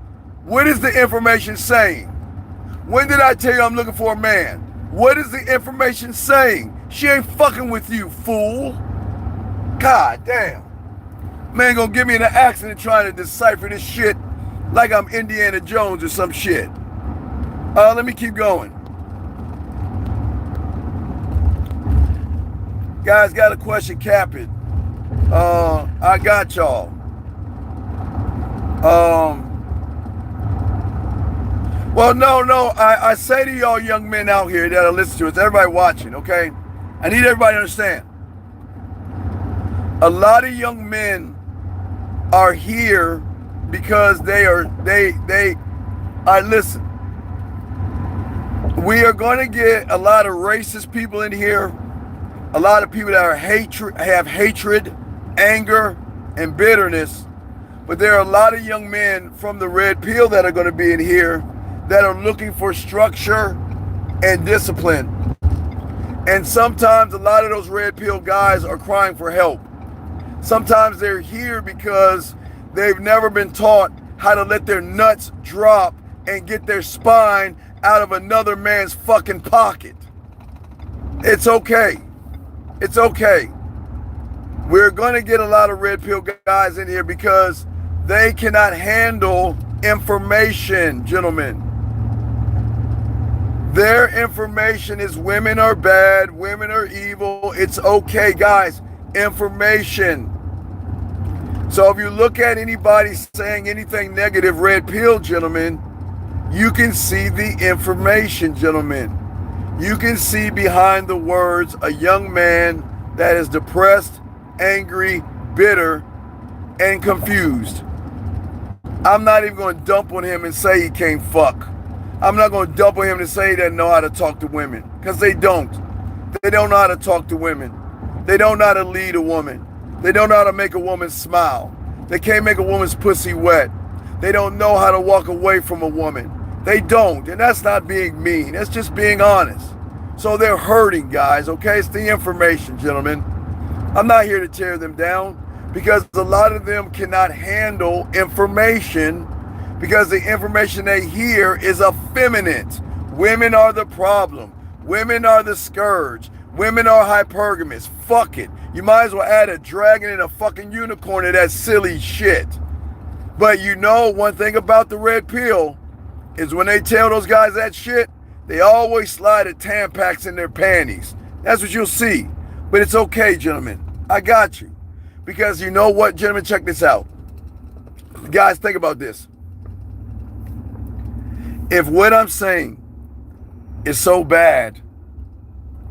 what is the information saying? When did I tell you I'm looking for a man? What is the information saying? She ain't fucking with you, fool. God damn. Man gonna get me in an accident trying to decipher this shit like I'm Indiana Jones or some shit. Let me keep going. Guys, got a question, cap it. I got y'all. Well, no. I say to y'all young men out here that are listening to us, everybody watching, okay? I need everybody to understand. A lot of young men are here because listen. We are going to get a lot of racist people in here, a lot of people that have hatred, anger, and bitterness. But there are a lot of young men from the red pill that are going to be in here that are looking for structure and discipline. And sometimes a lot of those red pill guys are crying for help. Sometimes they're here because they've never been taught how to let their nuts drop and get their spine out of another man's fucking pocket. It's okay. It's okay. We're going to get a lot of red pill guys in here because they cannot handle information, gentlemen. Their information is women are bad, women are evil. It's okay, guys. Information. So if you look at anybody saying anything negative, red pill, gentlemen, you can see the information, gentlemen. You can see behind the words a young man that is depressed, angry, bitter, and confused. I'm not even going to dump on him and say he can't fuck. I'm not going to dump on him and say he doesn't know how to talk to women, because they don't. They don't know how to talk to women. They don't know how to lead a woman. They don't know how to make a woman smile. They can't make a woman's pussy wet. They don't know how to walk away from a woman. They don't, and that's not being mean. That's just being honest. So they're hurting, guys, okay? It's the information, gentlemen. I'm not here to tear them down because a lot of them cannot handle information because the information they hear is effeminate. Women are the problem. Women are the scourge. Women are hypergamous. Fuck it. You might as well add a dragon and a fucking unicorn to that silly shit. But you know one thing about the red pill is when they tell those guys that shit, they always slide a Tampax in their panties. That's what you'll see. But it's okay, gentlemen. I got you. Because you know what, gentlemen, check this out. Guys, think about this. If what I'm saying is so bad,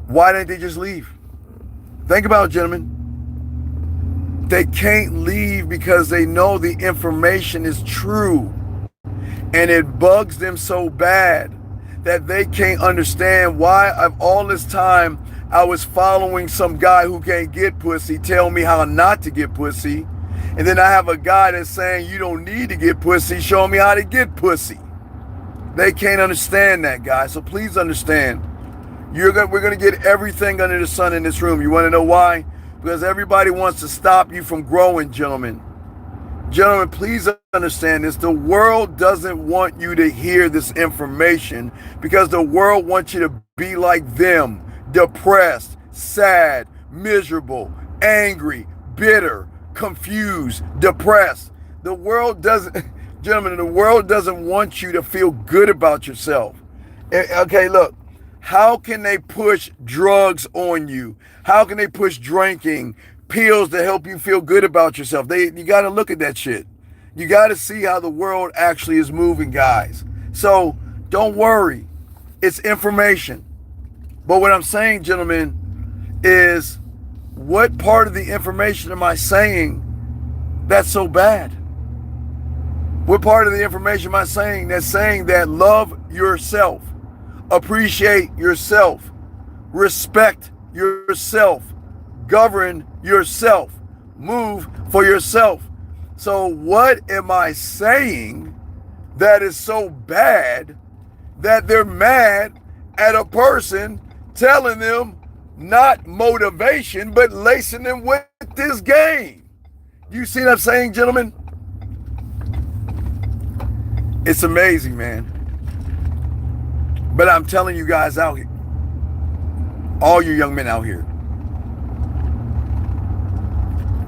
why didn't they just leave? Think about it, gentlemen. They can't leave because they know the information is true. And it bugs them so bad that they can't understand why all this time I was following some guy who can't get pussy tell me how not to get pussy. And then I have a guy that's saying you don't need to get pussy, showing me how to get pussy. They can't understand that, guys. So please understand. We're going to get everything under the sun in this room. You want to know why? Because everybody wants to stop you from growing, gentlemen. Gentlemen, please understand this. The world doesn't want you to hear this information because the world wants you to be like them. Depressed, sad, miserable, angry, bitter, confused, depressed. The world doesn't, gentlemen, the world doesn't want you to feel good about yourself. Okay, look. How can they push drugs on you? How can they push drinking, pills to help you feel good about yourself? You got to look at that shit. You got to see how the world actually is moving, guys. So don't worry. It's information. But what I'm saying, gentlemen, is what part of the information am I saying that's so bad? What part of the information am I saying that's saying that love yourself? Appreciate yourself, respect yourself, govern yourself, move for yourself. So what am I saying that is so bad that they're mad at a person telling them not motivation, but lacing them with this game? You see what I'm saying, gentlemen? It's amazing, man. But I'm telling you guys out here, all you young men out here,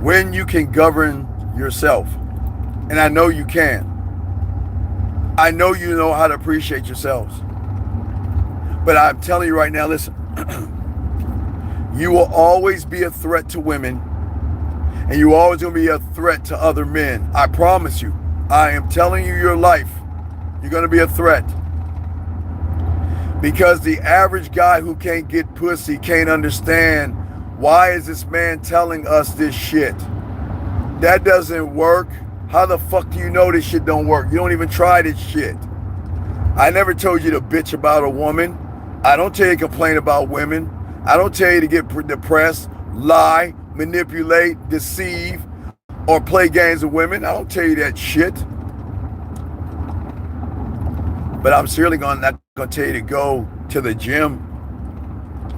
when you can govern yourself, and I know you can, I know you know how to appreciate yourselves, but I'm telling you right now, listen, you will always be a threat to women, and you're always going to be a threat to other men. I promise you. I am telling you your life. You're going to be a threat. Because the average guy who can't get pussy can't understand why is this man telling us this shit. That doesn't work. How the fuck do you know this shit don't work? You don't even try this shit. I never told you to bitch about a woman. I don't tell you to complain about women. I don't tell you to get depressed, lie, manipulate, deceive, or play games with women. I don't tell you that shit. But I'm certainly not going to tell you to go to the gym.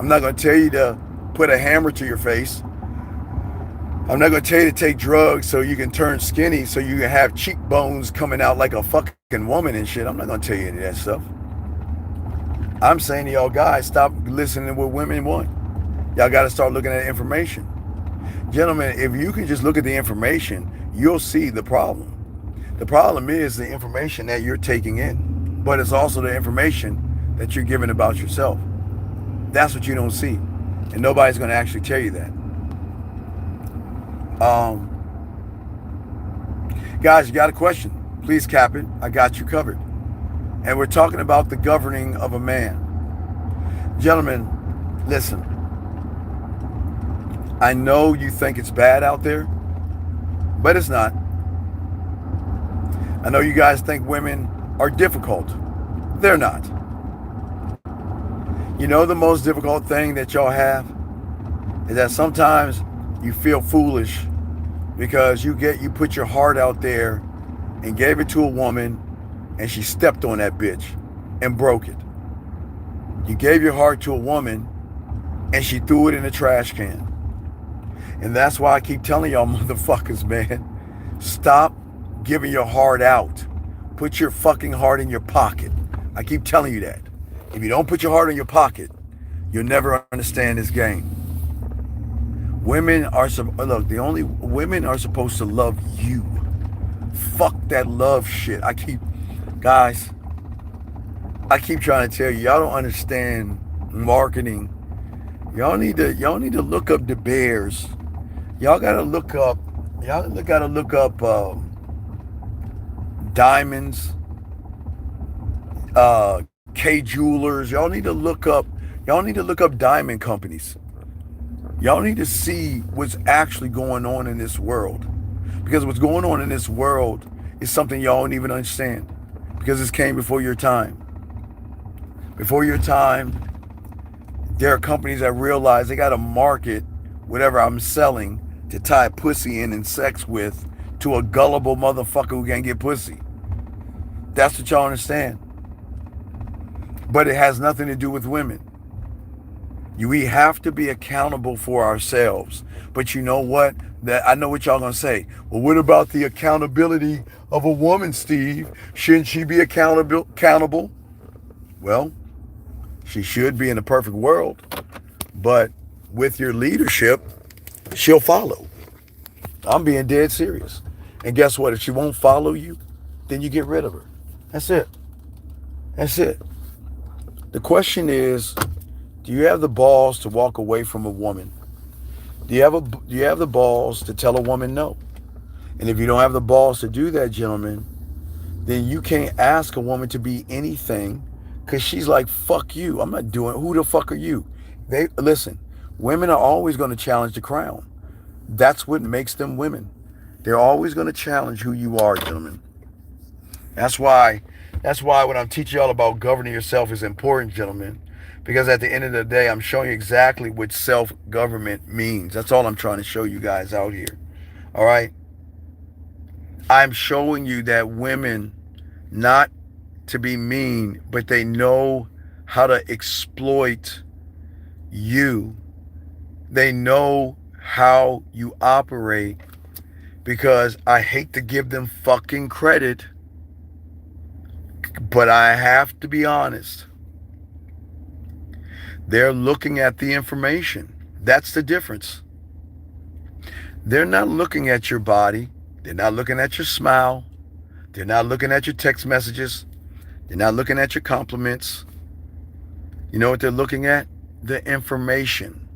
I'm not going to tell you to put a hammer to your face. I'm not going to tell you to take drugs so you can turn skinny, so you can have cheekbones coming out like a fucking woman and shit. I'm not going to tell you any of that stuff. I'm saying to y'all guys, stop listening to what women want. Y'all got to start looking at information. Gentlemen, if you can just look at the information, you'll see the problem. The problem is the information that you're taking in. But it's also the information that you're giving about yourself. That's what you don't see. And nobody's going to actually tell you that. Guys, you got a question? Please cap it. I got you covered. And we're talking about the governing of a man. Gentlemen, listen. I know you think it's bad out there, but it's not. I know you guys think women are difficult. They're not. You know the most difficult thing that y'all have is that sometimes you feel foolish because you put your heart out there and gave it to a woman, and she stepped on that bitch and broke it. You gave your heart to a woman, and she threw it in the trash can. And that's why I keep telling y'all motherfuckers, man, stop giving your heart out. Put your fucking heart in your pocket. I keep telling you that. If you don't put your heart in your pocket, you'll never understand this game. Women are look, the only women are supposed to love you. Fuck that love shit. Guys, I keep trying to tell you, y'all don't understand marketing. Y'all need to look up the bears. Y'all gotta look up diamonds, K Jewelers. Y'all need to look up diamond companies. Y'all need to see what's actually going on in this world. Because what's going on in this world is something y'all don't even understand. Because this came before your time. Before your time, there are companies that realize they got to market whatever I'm selling to tie pussy in and sex with to a gullible motherfucker who can't get pussy. That's what y'all understand. But it has nothing to do with women. We have to be accountable for ourselves. But you know what? I know what y'all gonna say. Well, what about the accountability of a woman, Steve? Shouldn't she be accountable? Well, she should be in a perfect world. But with your leadership, she'll follow. I'm being dead serious. And guess what? If she won't follow you, then you get rid of her. That's it. That's it. The question is, do you have the balls to walk away from a woman? Do you have the balls to tell a woman no? And if you don't have the balls to do that, gentlemen, then you can't ask a woman to be anything because she's like, fuck you. I'm not doing it. Who the fuck are you? Listen, women are always going to challenge the crown. That's what makes them women. They're always going to challenge who you are, gentlemen. That's why what I'm teaching y'all about governing yourself is important, gentlemen. Because at the end of the day, I'm showing you exactly what self-government means. That's all I'm trying to show you guys out here. All right? I'm showing you that women, not to be mean, but they know how to exploit you. They know how you operate, because I hate to give them fucking credit, but I have to be honest. They're looking at the information. That's the difference. They're not looking at your body. They're not looking at your smile. They're not looking at your text messages. They're not looking at your compliments. You know what they're looking at? The information.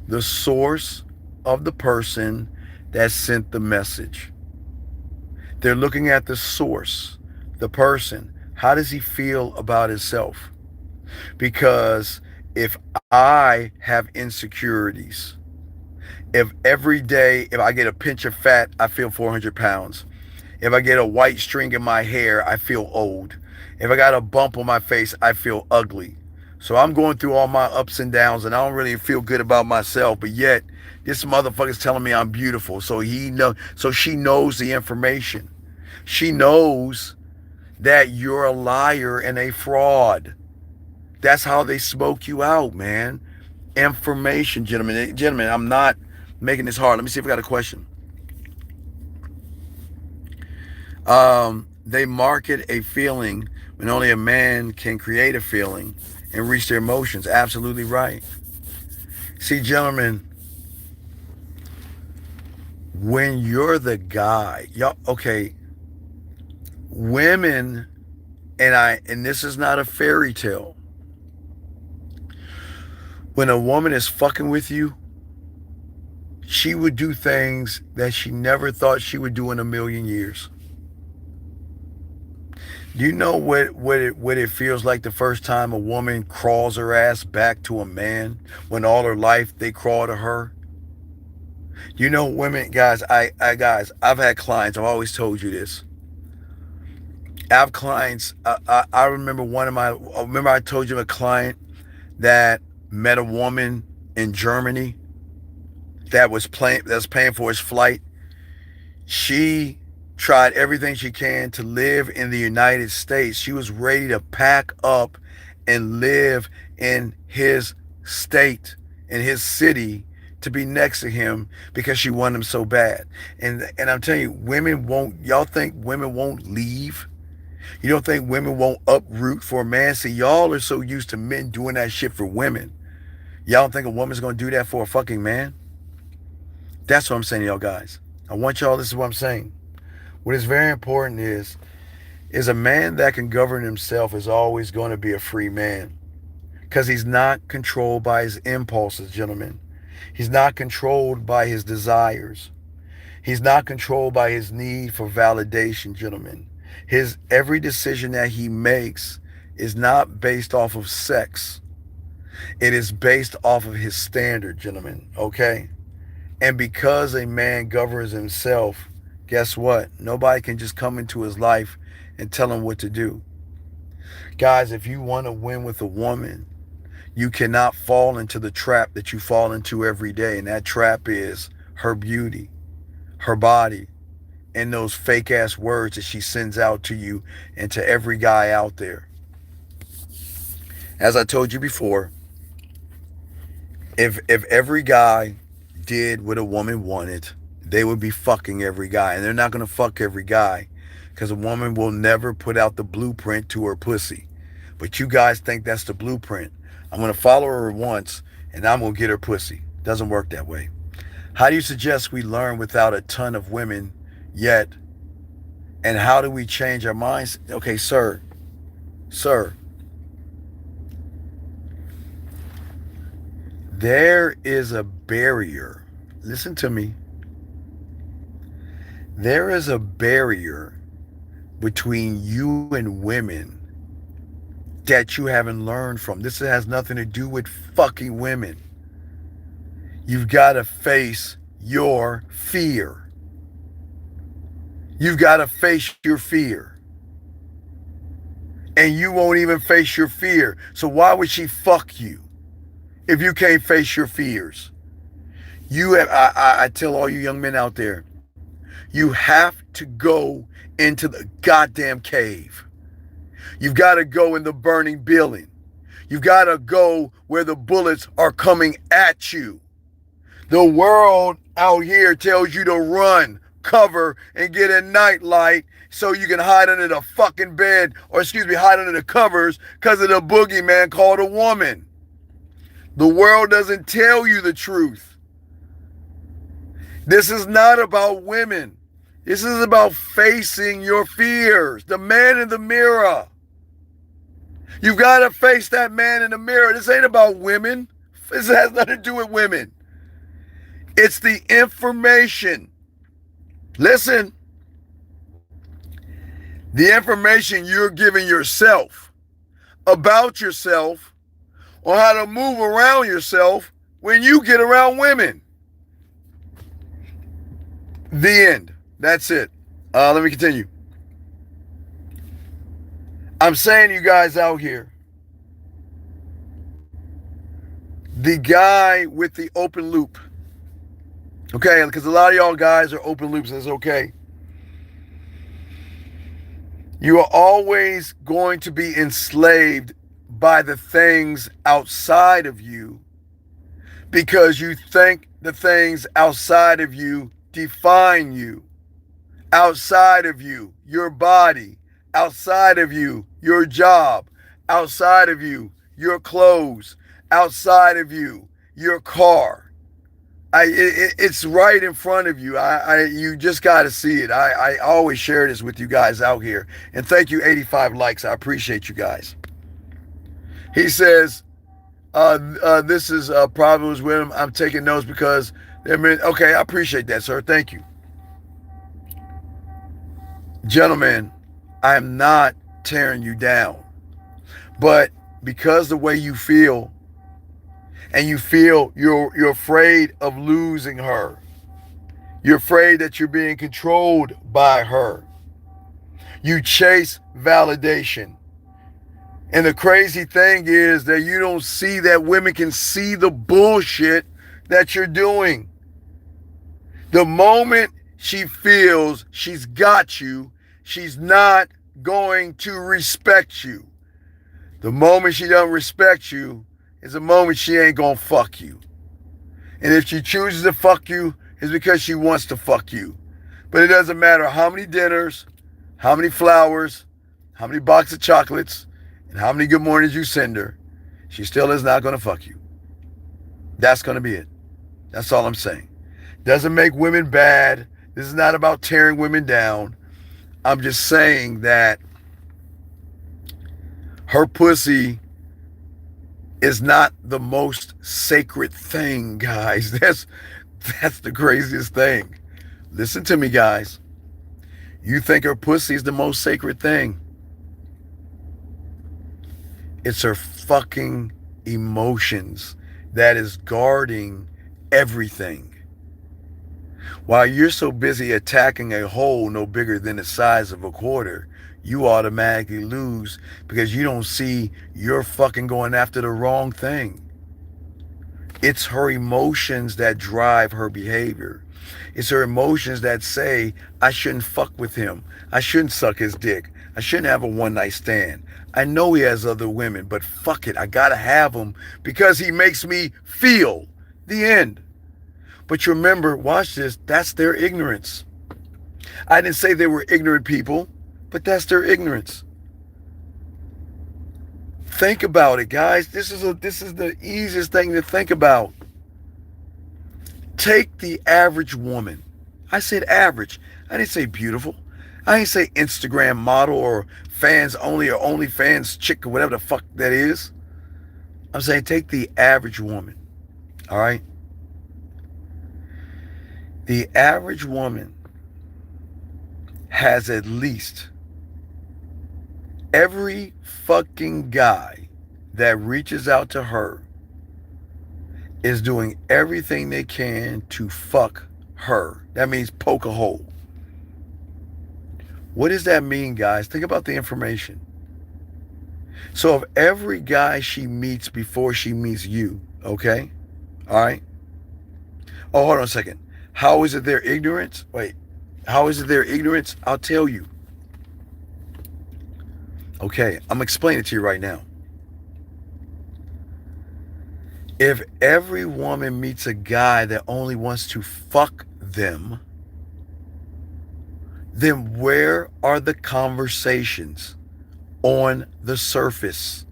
The source of the person that sent the message. They're looking at the source, the person. How does he feel about himself? Because if I have insecurities, if every day, if I get a pinch of fat, I feel 400 pounds. If I get a white string in my hair, I feel old. If I got a bump on my face, I feel ugly. So I'm going through all my ups and downs, and I don't really feel good about myself, but yet this motherfucker's telling me I'm beautiful. So she knows the information. She knows that you're a liar and a fraud. That's how they smoke you out, man. Information, gentlemen. Gentlemen, I'm not making this hard. Let me see if I got a question. They market a feeling when only a man can create a feeling and reach their emotions. Absolutely right. See, gentlemen, when you're the guy, y'all, okay, women, and this is not a fairy tale. When a woman is fucking with you, she would do things that she never thought she would do in a million years. Do you know what it feels like the first time a woman crawls her ass back to a man when all her life they crawl to her? You know, women, guys, I've had clients. I've always told you this. I have clients. I remember I told you a client that met a woman in Germany that was paying for his flight. She tried everything she can to live in the United States. She was ready to pack up and live in his state, in his city, to be next to him because she wanted him so bad. And I'm telling you, women won't, y'all think women won't leave? You don't think women won't uproot for a man? See, y'all are so used to men doing that shit for women. Y'all don't think a woman's gonna do that for a fucking man? That's what I'm saying to y'all guys. I want y'all, this is what I'm saying. What is very important is a man that can govern himself is always going to be a free man. Because he's not controlled by his impulses, gentlemen. He's not controlled by his desires. He's not controlled by his need for validation, gentlemen. His every decision that he makes is not based off of sex. It is based off of his standard, gentlemen, okay? And because a man governs himself, guess what? Nobody can just come into his life and tell him what to do. Guys, if you want to win with a woman, you cannot fall into the trap that you fall into every day. And that trap is her beauty, her body, and those fake ass words that she sends out to you and to every guy out there. As I told you before, if every guy did what a woman wanted, they would be fucking every guy. And they're not going to fuck every guy because a woman will never put out the blueprint to her pussy. But you guys think that's the blueprint. I'm going to follow her once and I'm going to get her pussy. Doesn't work that way. How do you suggest we learn without a ton of women yet? And how do we change our minds? Okay, sir, there is a barrier. Listen to me. There is a barrier between you and women that you haven't learned from. This has nothing to do with fucking women. You've got to face your fear. You've got to face your fear. And you won't even face your fear. So why would she fuck you if you can't face your fears? I tell all you young men out there, you have to go into the goddamn cave. You've got to go in the burning building. You've got to go where the bullets are coming at you. The world out here tells you to run, cover, and get a nightlight so you can hide under the fucking bed, or hide under the covers because of the boogeyman called a woman. The world doesn't tell you the truth. This is not about women. This is about facing your fears. The man in the mirror. You've got to face that man in the mirror. This ain't about women. This has nothing to do with women. It's the information. Listen. The information you're giving yourself about yourself on how to move around yourself when you get around women. The end. That's it. Let me continue. I'm saying, you guys out here, the guy with the open loop, okay, because a lot of y'all guys are open loops, that's okay. You are always going to be enslaved by the things outside of you because you think the things outside of you define you. Outside of you, your body. Outside of you, your job. Outside of you, your clothes. Outside of you, your car. It's right in front of you. You just got to see it. I always share this with you guys out here. And thank you, 85 likes. I appreciate you guys. He says, this is problems with him. I'm taking notes because okay, I appreciate that, sir. Thank you. Gentlemen, I'm not tearing you down. But because the way you feel, and you feel you're afraid of losing her. You're afraid that you're being controlled by her. You chase validation. And the crazy thing is that you don't see that women can see the bullshit that you're doing. The moment she feels she's got you, she's not going to respect you. The moment she doesn't respect you is the moment she ain't gonna fuck you. And if she chooses to fuck you, it's because she wants to fuck you. But it doesn't matter how many dinners, how many flowers, how many boxes of chocolates, and how many good mornings you send her, she still is not gonna fuck you. That's gonna be it. That's all I'm saying. Doesn't make women bad. This is not about tearing women down. I'm just saying that her pussy is not the most sacred thing, guys. That's the craziest thing. Listen to me, guys. You think her pussy is the most sacred thing. It's her fucking emotions that is guarding everything. While you're so busy attacking a hole no bigger than the size of a quarter, you automatically lose because you don't see you're fucking going after the wrong thing. It's her emotions that drive her behavior. It's her emotions that say, I shouldn't fuck with him. I shouldn't suck his dick. I shouldn't have a one night stand. I know he has other women, but fuck it. I gotta have him because he makes me feel. The end. But you remember, watch this, that's their ignorance. I didn't say they were ignorant people, but that's their ignorance. Think about it, guys. This is the easiest thing to think about. Take the average woman. I said average. I didn't say beautiful. I didn't say Instagram model or fans only or OnlyFans chick or whatever the fuck that is. I'm saying take the average woman. All right? The average woman has at least every fucking guy that reaches out to her is doing everything they can to fuck her. That means poke a hole. What does that mean, guys? Think about the information. So if every guy she meets before she meets you, okay? All right? Oh, hold on a second. How is it their ignorance? Wait. How is it their ignorance? I'll tell you. Okay, I'm explaining it to you right now. If every woman meets a guy that only wants to fuck them, then where are the conversations on the surface?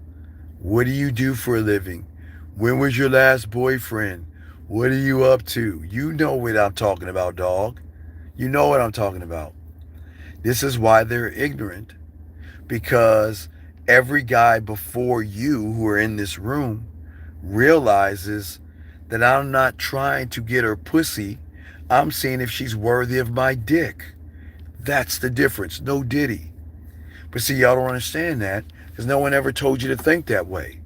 What do you do for a living? When was your last boyfriend? What are you up to? You know what I'm talking about, dog. You know what I'm talking about. This is why they're ignorant. Because every guy before you who are in this room realizes that I'm not trying to get her pussy. I'm seeing if she's worthy of my dick. That's the difference. No diddy. But see, y'all don't understand that because no one ever told you to think that way.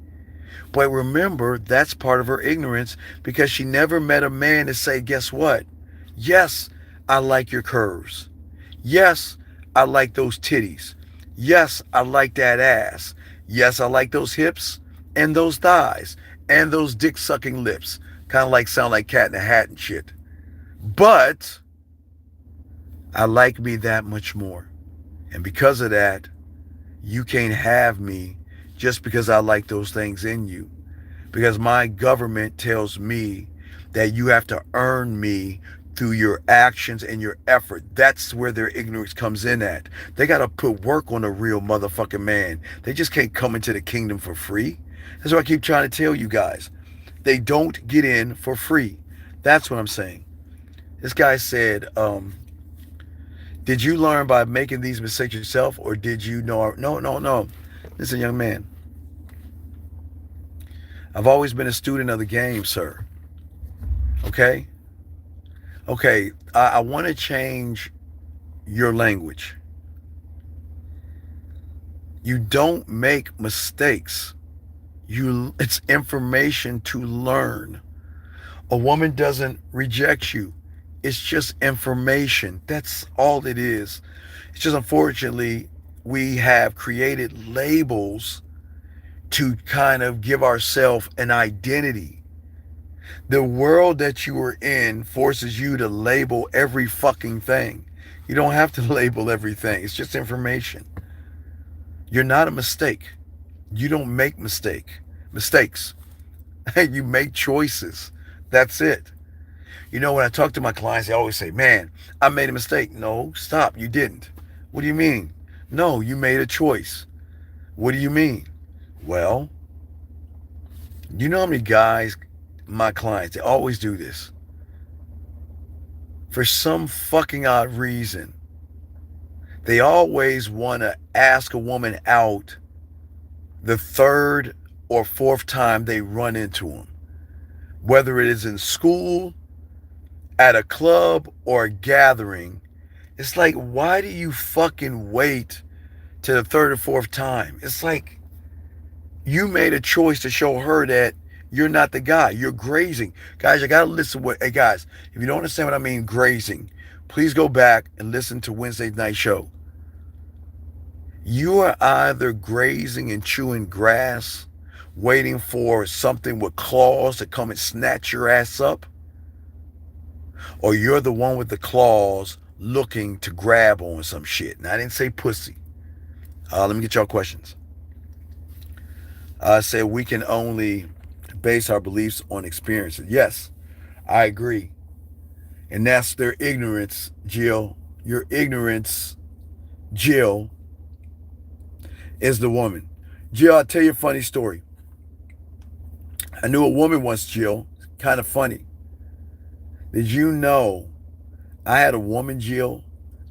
But remember, that's part of her ignorance because she never met a man to say, guess what? Yes, I like your curves. Yes, I like those titties. Yes, I like that ass. Yes, I like those hips and those thighs and those dick-sucking lips. Kind of like sound like Cat in a Hat and shit. But I like me that much more. And because of that, you can't have me just because I like those things in you. Because my government tells me that you have to earn me through your actions and your effort. That's where their ignorance comes in at. They got to put work on a real motherfucking man. They just can't come into the kingdom for free. That's what I keep trying to tell you guys. They don't get in for free. That's what I'm saying. This guy said, did you learn by making these mistakes yourself or did you know? No. Listen, young man. I've always been a student of the game, sir. Okay? Okay, I want to change your language. You don't make mistakes. It's information to learn. A woman doesn't reject you. It's just information. That's all it is. It's just unfortunately we have created labels to kind of give ourselves an identity. The world that you are in forces you to label every fucking thing. You don't have to label everything. It's just information. You're not a mistake. You don't make mistakes. You make choices. That's it. You know, when I talk to my clients, they always say, man, I made a mistake. No, stop. You didn't. What do you mean? No, you made a choice. What do you mean? Well, you know how many guys, my clients, they always do this. For some fucking odd reason, they always want to ask a woman out the third or fourth time they run into them. Whether it is in school, at a club, or a gathering, it's like, why do you fucking wait to the third or fourth time? It's like you made a choice to show her that you're not the guy. You're grazing. Guys, you got to listen. Hey, guys, if you don't understand what I mean, grazing, please go back and listen to Wednesday night show. You are either grazing and chewing grass, waiting for something with claws to come and snatch your ass up, or you're the one with the claws looking to grab on some shit. And I didn't say pussy. Let me get y'all questions. I said we can only base our beliefs on experiences. Yes, I agree. And that's their ignorance, Jill. Your ignorance, Jill, is the woman. Jill, I'll tell you a funny story. I knew a woman once, Jill. Kind of funny. Did you know I had a woman, Jill,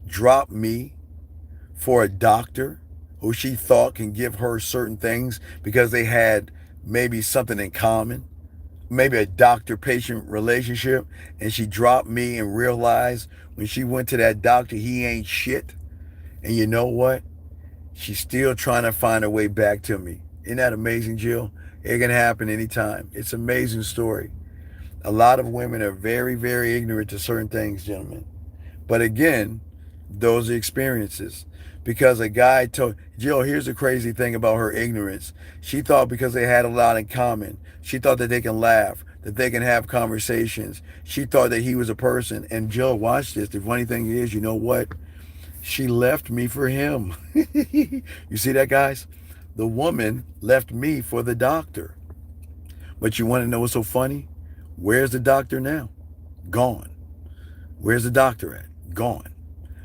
drop me for a doctor who she thought can give her certain things because they had maybe something in common, maybe a doctor-patient relationship, and she dropped me and realized when she went to that doctor, he ain't shit. And you know what? She's still trying to find her way back to me. Isn't that amazing, Jill? It can happen anytime. It's an amazing story. A lot of women are very, very ignorant to certain things, gentlemen. But again, those are experiences. Because a guy told Jill, here's the crazy thing about her ignorance. She thought because they had a lot in common, she thought that they can laugh, that they can have conversations. She thought that he was a person. And Jill, watch this. The funny thing is, you know what? She left me for him. You see that, guys? The woman left me for the doctor. But you want to know what's so funny? Where's the doctor now? Gone. Where's the doctor at? Gone.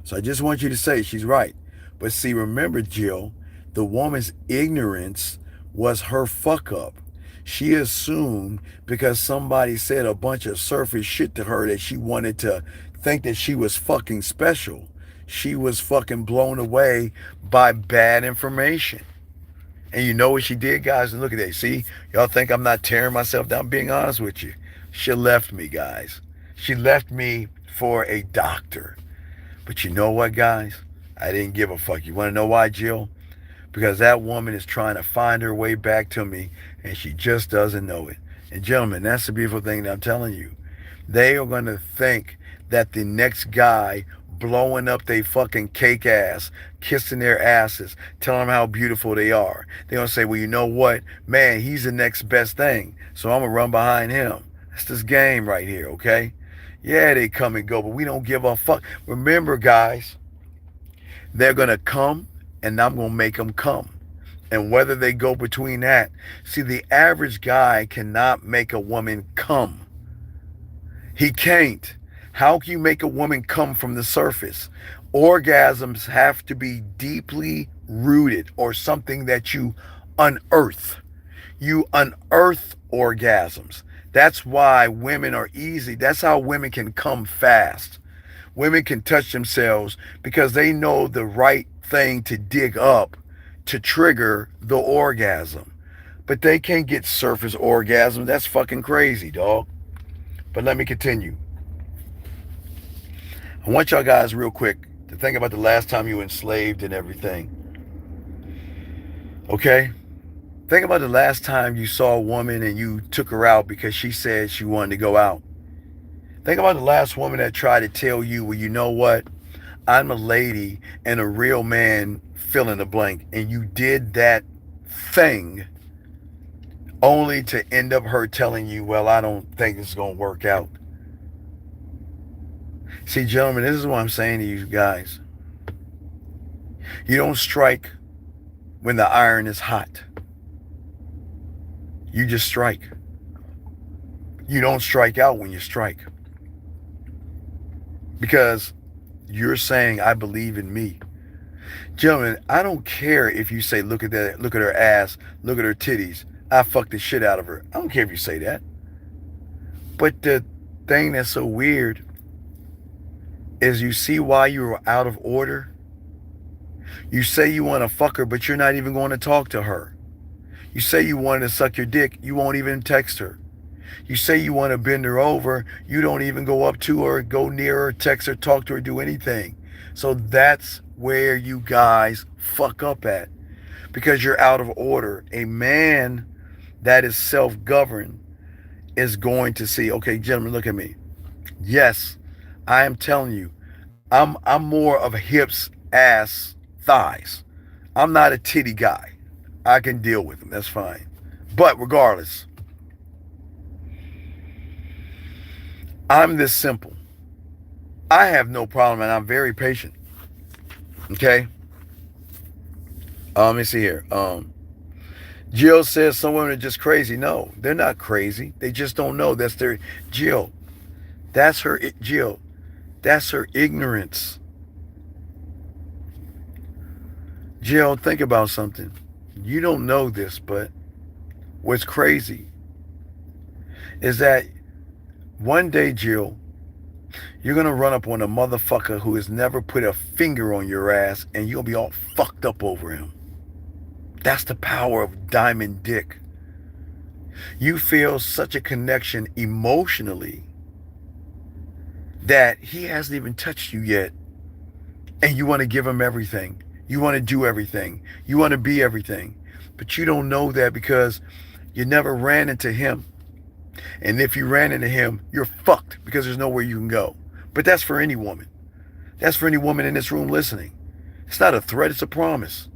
So I just want you to say she's right. But see, remember, Jill, the woman's ignorance was her fuck up. She assumed because somebody said a bunch of surface shit to her that she wanted to think that she was fucking special. She was fucking blown away by bad information. And you know what she did, guys? And look at that. See, y'all think I'm not tearing myself down? I'm being honest with you. She left me, guys. She left me for a doctor. But you know what, guys? I didn't give a fuck. You want to know why, Jill? Because that woman is trying to find her way back to me, and she just doesn't know it. And gentlemen, that's the beautiful thing that I'm telling you. They are going to think that the next guy blowing up their fucking cake ass, kissing their asses, telling them how beautiful they are. They're going to say, well, you know what? Man, he's the next best thing. So I'm going to run behind him. That's this game right here, okay? Yeah, they come and go, but we don't give a fuck. Remember, guys, they're going to come, and I'm going to make them come. And whether they go between that, see, the average guy cannot make a woman come. He can't. How can you make a woman come from the surface? Orgasms have to be deeply rooted or something that you unearth. You unearth orgasms. That's why women are easy. That's how women can come fast. Women can touch themselves because they know the right thing to dig up to trigger the orgasm. But they can't get surface orgasm. That's fucking crazy, dog. But let me continue. I want y'all guys real quick to think about the last time you were enslaved and everything. Okay? Think about the last time you saw a woman and you took her out because she said she wanted to go out. Think about the last woman that tried to tell you, well, you know what? I'm a lady and a real man fill in the blank. And you did that thing only to end up her telling you, well, I don't think it's going to work out. See, gentlemen, this is what I'm saying to you guys. You don't strike when the iron is hot. You just strike. You don't strike out when you strike. Because you're saying, I believe in me. Gentlemen, I don't care if you say, look at that, look at her ass, look at her titties. I fucked the shit out of her. I don't care if you say that. But the thing that's so weird is you see why you were out of order. You say you want to fuck her, but you're not even going to talk to her. You say you want to suck your dick, you won't even text her. You say you want to bend her over, you don't even go up to her, go near her, text her, talk to her, do anything. So that's where you guys fuck up at, because you're out of order. A man that is self-governed is going to see, okay, gentlemen, look at me. Yes, I am telling you, I'm more of a hips, ass, thighs. I'm not a titty guy. I can deal with them. That's fine. But regardless, I'm this simple. I have no problem, and I'm very patient. Okay? Let me see here. Jill says some women are just crazy. No, they're not crazy. They just don't know. That's their Jill. That's her Jill. That's her ignorance. Jill, think about something. You don't know this, but what's crazy is that one day, Jill, you're going to run up on a motherfucker who has never put a finger on your ass, and you'll be all fucked up over him. That's the power of diamond dick. You feel such a connection emotionally that he hasn't even touched you yet, and you want to give him everything. You want to do everything. You want to be everything. But you don't know that because you never ran into him. And if you ran into him, you're fucked because there's nowhere you can go. But that's for any woman. That's for any woman in this room listening. It's not a threat, it's a promise.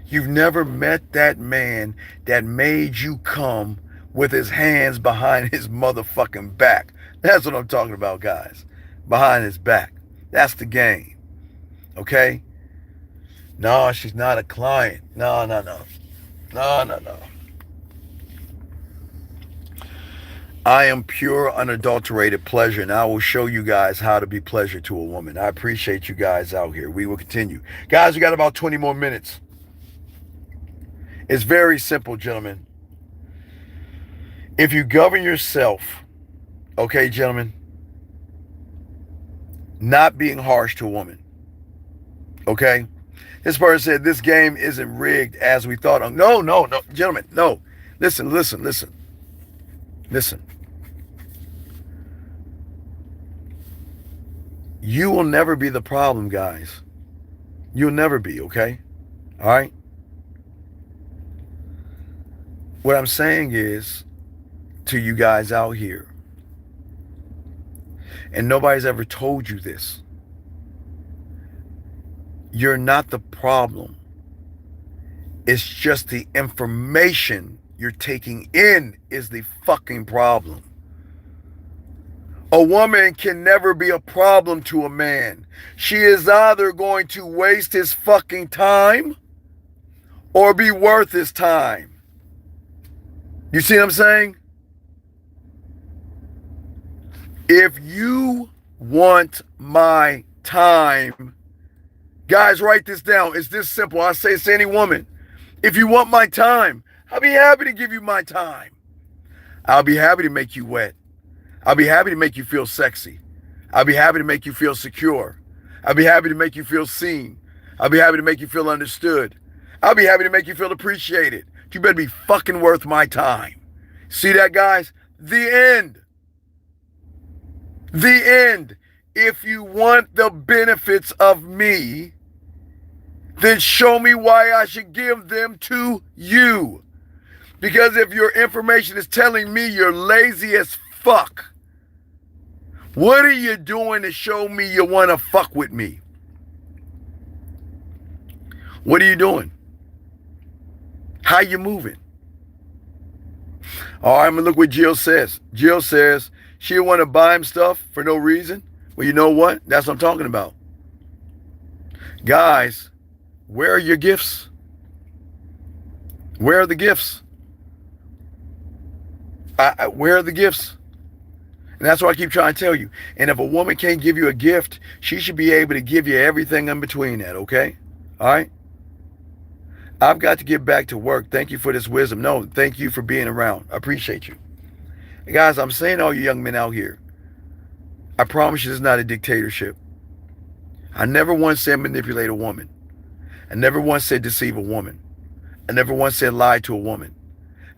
You've never met that man that made you come with his hands behind his motherfucking back. That's what I'm talking about, guys. Behind his back. That's the game. Okay? No, she's not a client. No. I am pure, unadulterated pleasure, and I will show you guys how to be pleasure to a woman. I appreciate you guys out here. We will continue. Guys, we got about 20 more minutes. It's very simple, gentlemen. If you govern yourself, okay, gentlemen, not being harsh to a woman, okay? This person said this game isn't rigged as we thought. No, gentlemen, no. Listen. You will never be the problem, guys. You'll never be, okay? All right? What I'm saying is to you guys out here, and nobody's ever told you this, you're not the problem. It's just the information you're taking in is the fucking problem. A woman can never be a problem to a man. She is either going to waste his fucking time or be worth his time. You see what I'm saying? If you want my time, guys, write this down. It's this simple. I say it's any woman. If you want my time, I'll be happy to give you my time. I'll be happy to make you wet. I'll be happy to make you feel sexy. I'll be happy to make you feel secure. I'll be happy to make you feel seen. I'll be happy to make you feel understood. I'll be happy to make you feel appreciated. You better be fucking worth my time. See that, guys? The end. The end. If you want the benefits of me, then show me why I should give them to you. Because if your information is telling me you're lazy as fuck, what are you doing to show me you want to fuck with me? What are you doing? How you moving? All right, I'm gonna look what Jill says. Jill says she'll want to buy him stuff for no reason. Well, you know what? That's what I'm talking about. Guys, where are your gifts? Where are the gifts? Where are the gifts? And that's what I keep trying to tell you. And if a woman can't give you a gift, she should be able to give you everything in between that, okay? All right? I've got to get back to work. Thank you for this wisdom. No, thank you for being around. I appreciate you. Hey guys, I'm saying to all you young men out here, I promise you this is not a dictatorship. I never once said manipulate a woman. I never once said deceive a woman. I never once said lie to a woman.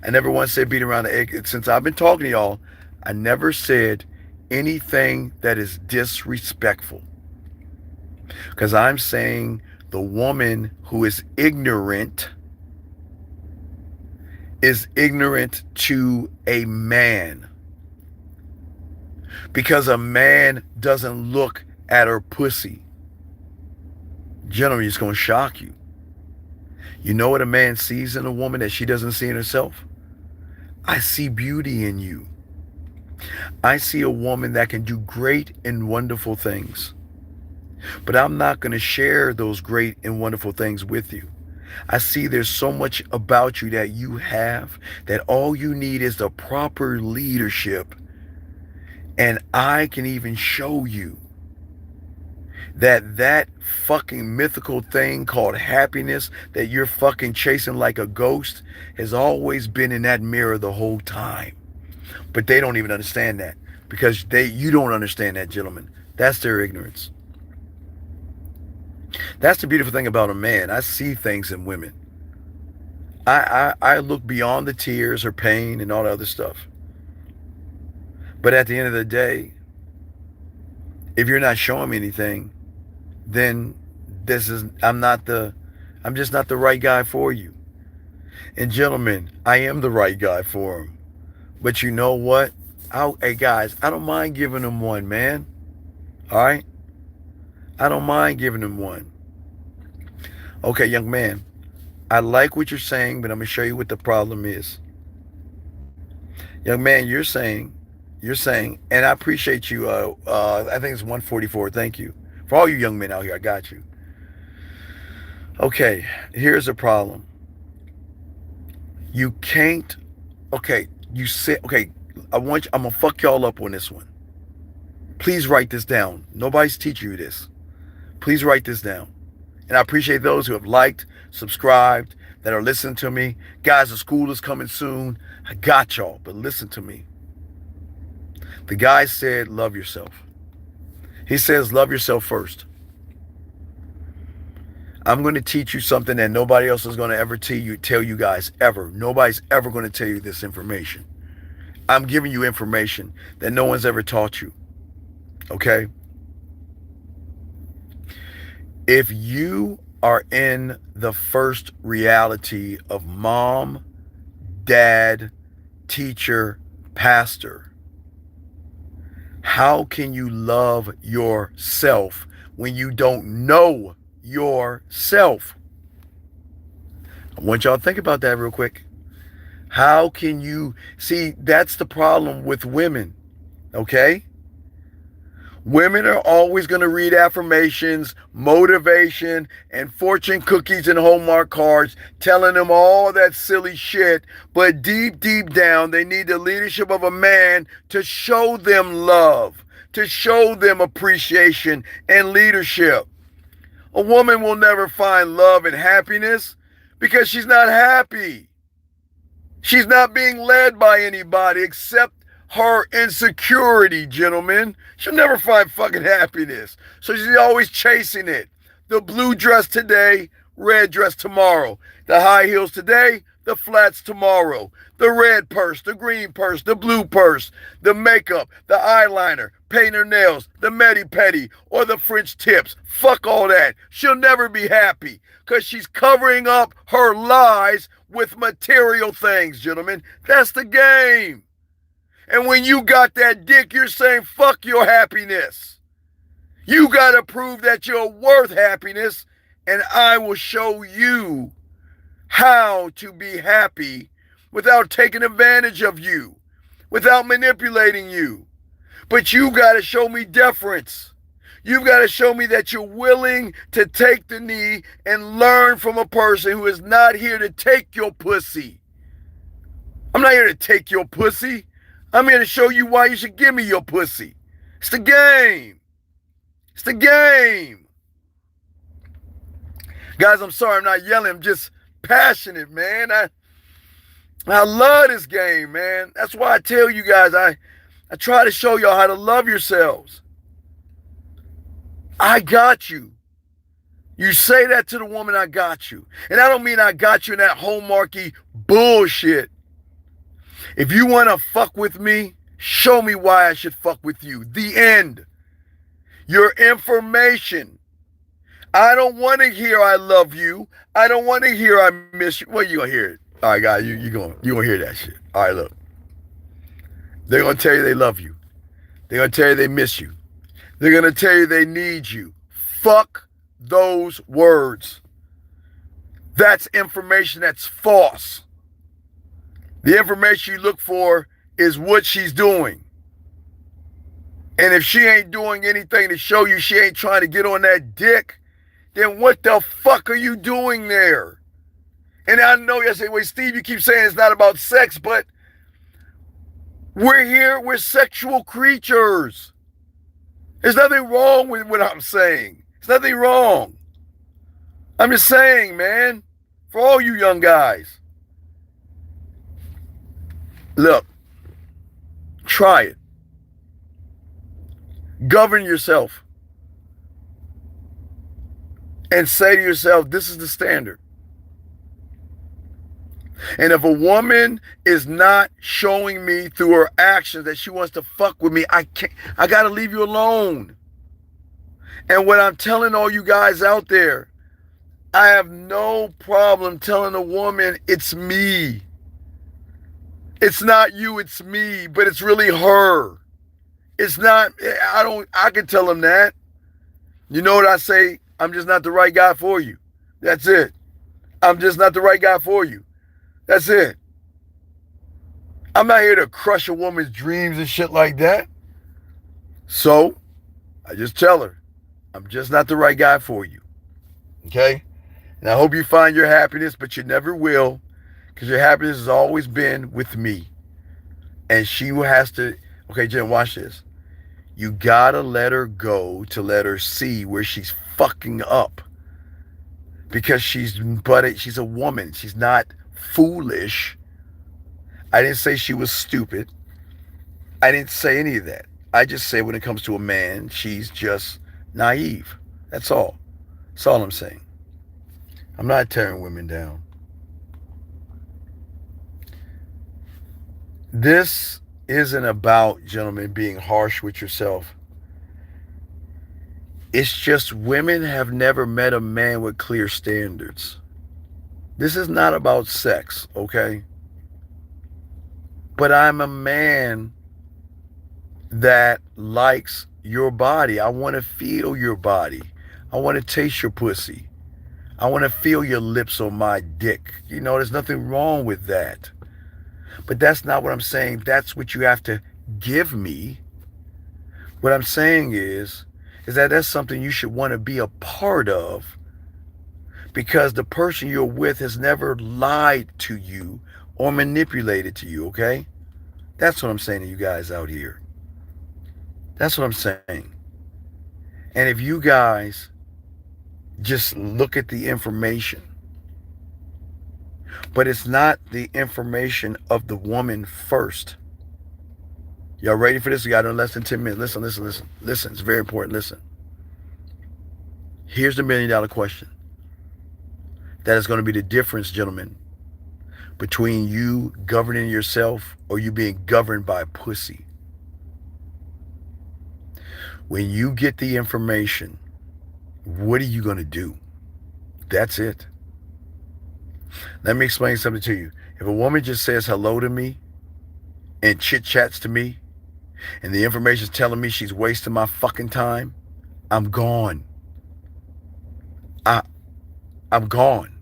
I never once said beat around the egg. Since I've been talking to y'all, I never said anything that is disrespectful. Because I'm saying the woman who is ignorant to a man. Because a man doesn't look at her pussy. Gentlemen, it's going to shock you. You know what a man sees in a woman that she doesn't see in herself? I see beauty in you. I see a woman that can do great and wonderful things. But I'm not going to share those great and wonderful things with you. I see there's so much about you that you have that all you need is the proper leadership. And I can even show you that fucking mythical thing called happiness that you're fucking chasing like a ghost has always been in that mirror the whole time. But they don't even understand that because you don't understand that, gentlemen. That's their ignorance. That's the beautiful thing about a man. I see things in women. I look beyond the tears or pain and all the other stuff. But at the end of the day, if you're not showing me anything, then I'm just not the right guy for you. And gentlemen, I am the right guy for him. But you know what? Hey guys, I don't mind giving them one, man. All right? I don't mind giving them one. Okay, young man, I like what you're saying, but I'm going to show you what the problem is. Young man, you're saying, and I appreciate you. I think it's 144. Thank you. For all you young men out here, I got you. Okay, here's the problem. You can't, okay, you said, okay, I'm going to fuck y'all up on this one. Please write this down. Nobody's teaching you this. Please write this down. And I appreciate those who have liked, subscribed, that are listening to me. Guys, the school is coming soon. I got y'all, but listen to me. The guy said, love yourself. He says, love yourself first. I'm going to teach you something that nobody else is going to ever tell you guys, ever. Nobody's ever going to tell you this information. I'm giving you information that no one's ever taught you. Okay? If you are in the first reality of mom, dad, teacher, pastor, how can you love yourself when you don't know yourself? I want y'all to think about that real quick. How can you see? That's the problem with women. Okay? Women are always going to read affirmations, motivation, and fortune cookies and Hallmark cards, telling them all that silly shit. But deep, deep down, they need the leadership of a man to show them love, to show them appreciation and leadership. A woman will never find love and happiness because she's not happy. She's not being led by anybody except her insecurity, gentlemen. She'll never find fucking happiness. So she's always chasing it. The blue dress today, red dress tomorrow. The high heels today, the flats tomorrow. The red purse, the green purse, the blue purse, the makeup, the eyeliner, paint her nails, the medi-pedi, or the French tips. Fuck all that. She'll never be happy because she's covering up her lies with material things, gentlemen. That's the game. And when you got that dick, you're saying, fuck your happiness. You got to prove that you're worth happiness, and I will show you how to be happy without taking advantage of you, without manipulating you. But you got to show me deference. You've got to show me that you're willing to take the knee and learn from a person who is not here to take your pussy. I'm not here to take your pussy. I'm here to show you why you should give me your pussy. It's the game. It's the game. Guys, I'm sorry I'm not yelling. I'm just passionate, man. I love this game, man. That's why I tell you guys, I try to show y'all how to love yourselves. I got you. You say that to the woman, I got you. And I don't mean I got you in that hallmarky bullshit. If you want to fuck with me, show me why I should fuck with you. The end. Your information. I don't want to hear I love you. I don't want to hear I miss you. Well, you gonna hear it. All right, guys, you gonna hear that shit. All right, look. They're gonna tell you they love you. They're gonna tell you they miss you. They're gonna tell you they need you. Fuck those words. That's information that's false. The information you look for is what she's doing. And if she ain't doing anything to show you she ain't trying to get on that dick, then what the fuck are you doing there? And I know you say, wait, Steve, you keep saying it's not about sex, but we're sexual creatures. There's nothing wrong with what I'm saying. There's nothing wrong. I'm just saying, man, for all you young guys, look, try it. Govern yourself. And say to yourself, this is the standard. And if a woman is not showing me through her actions that she wants to fuck with me, I gotta leave you alone. And what I'm telling all you guys out there, I have no problem telling a woman it's me. It's not you, it's me, but it's really her. It's not, I can tell them that. You know what I say? I'm just not the right guy for you. That's it. I'm just not the right guy for you. That's it. I'm not here to crush a woman's dreams and shit like that. So, I just tell her, I'm just not the right guy for you. Okay? And I hope you find your happiness, but you never will, because your happiness has always been with me. And she has to, okay, Jen, watch this. You gotta let her go to let her see where she's fucking up. Because she's a woman. She's not foolish. I didn't say she was stupid. I didn't say any of that. I just say when it comes to a man, she's just naive. That's all. That's all I'm saying. I'm not tearing women down. This isn't about, gentlemen, being harsh with yourself. It's just women have never met a man with clear standards. This is not about sex, okay? But I'm a man that likes your body. I want to feel your body. I want to taste your pussy. I want to feel your lips on my dick. You know, there's nothing wrong with that. But that's not what I'm saying. That's what you have to give me. What I'm saying is that that's something you should want to be a part of, because the person you're with has never lied to you or manipulated to you, okay? That's what I'm saying to you guys out here. That's what I'm saying. And if you guys just look at the information, but it's not the information of the woman first. Y'all ready for this? We got in less than 10 minutes. Listen. It's very important. Listen. Here's the $1 million question. That is going to be the difference, gentlemen, between you governing yourself or you being governed by pussy. When you get the information, what are you going to do? That's it. Let me explain something to you. If a woman just says hello to me and chit-chats to me, and the information is telling me she's wasting my fucking time, I'm gone. I'm gone.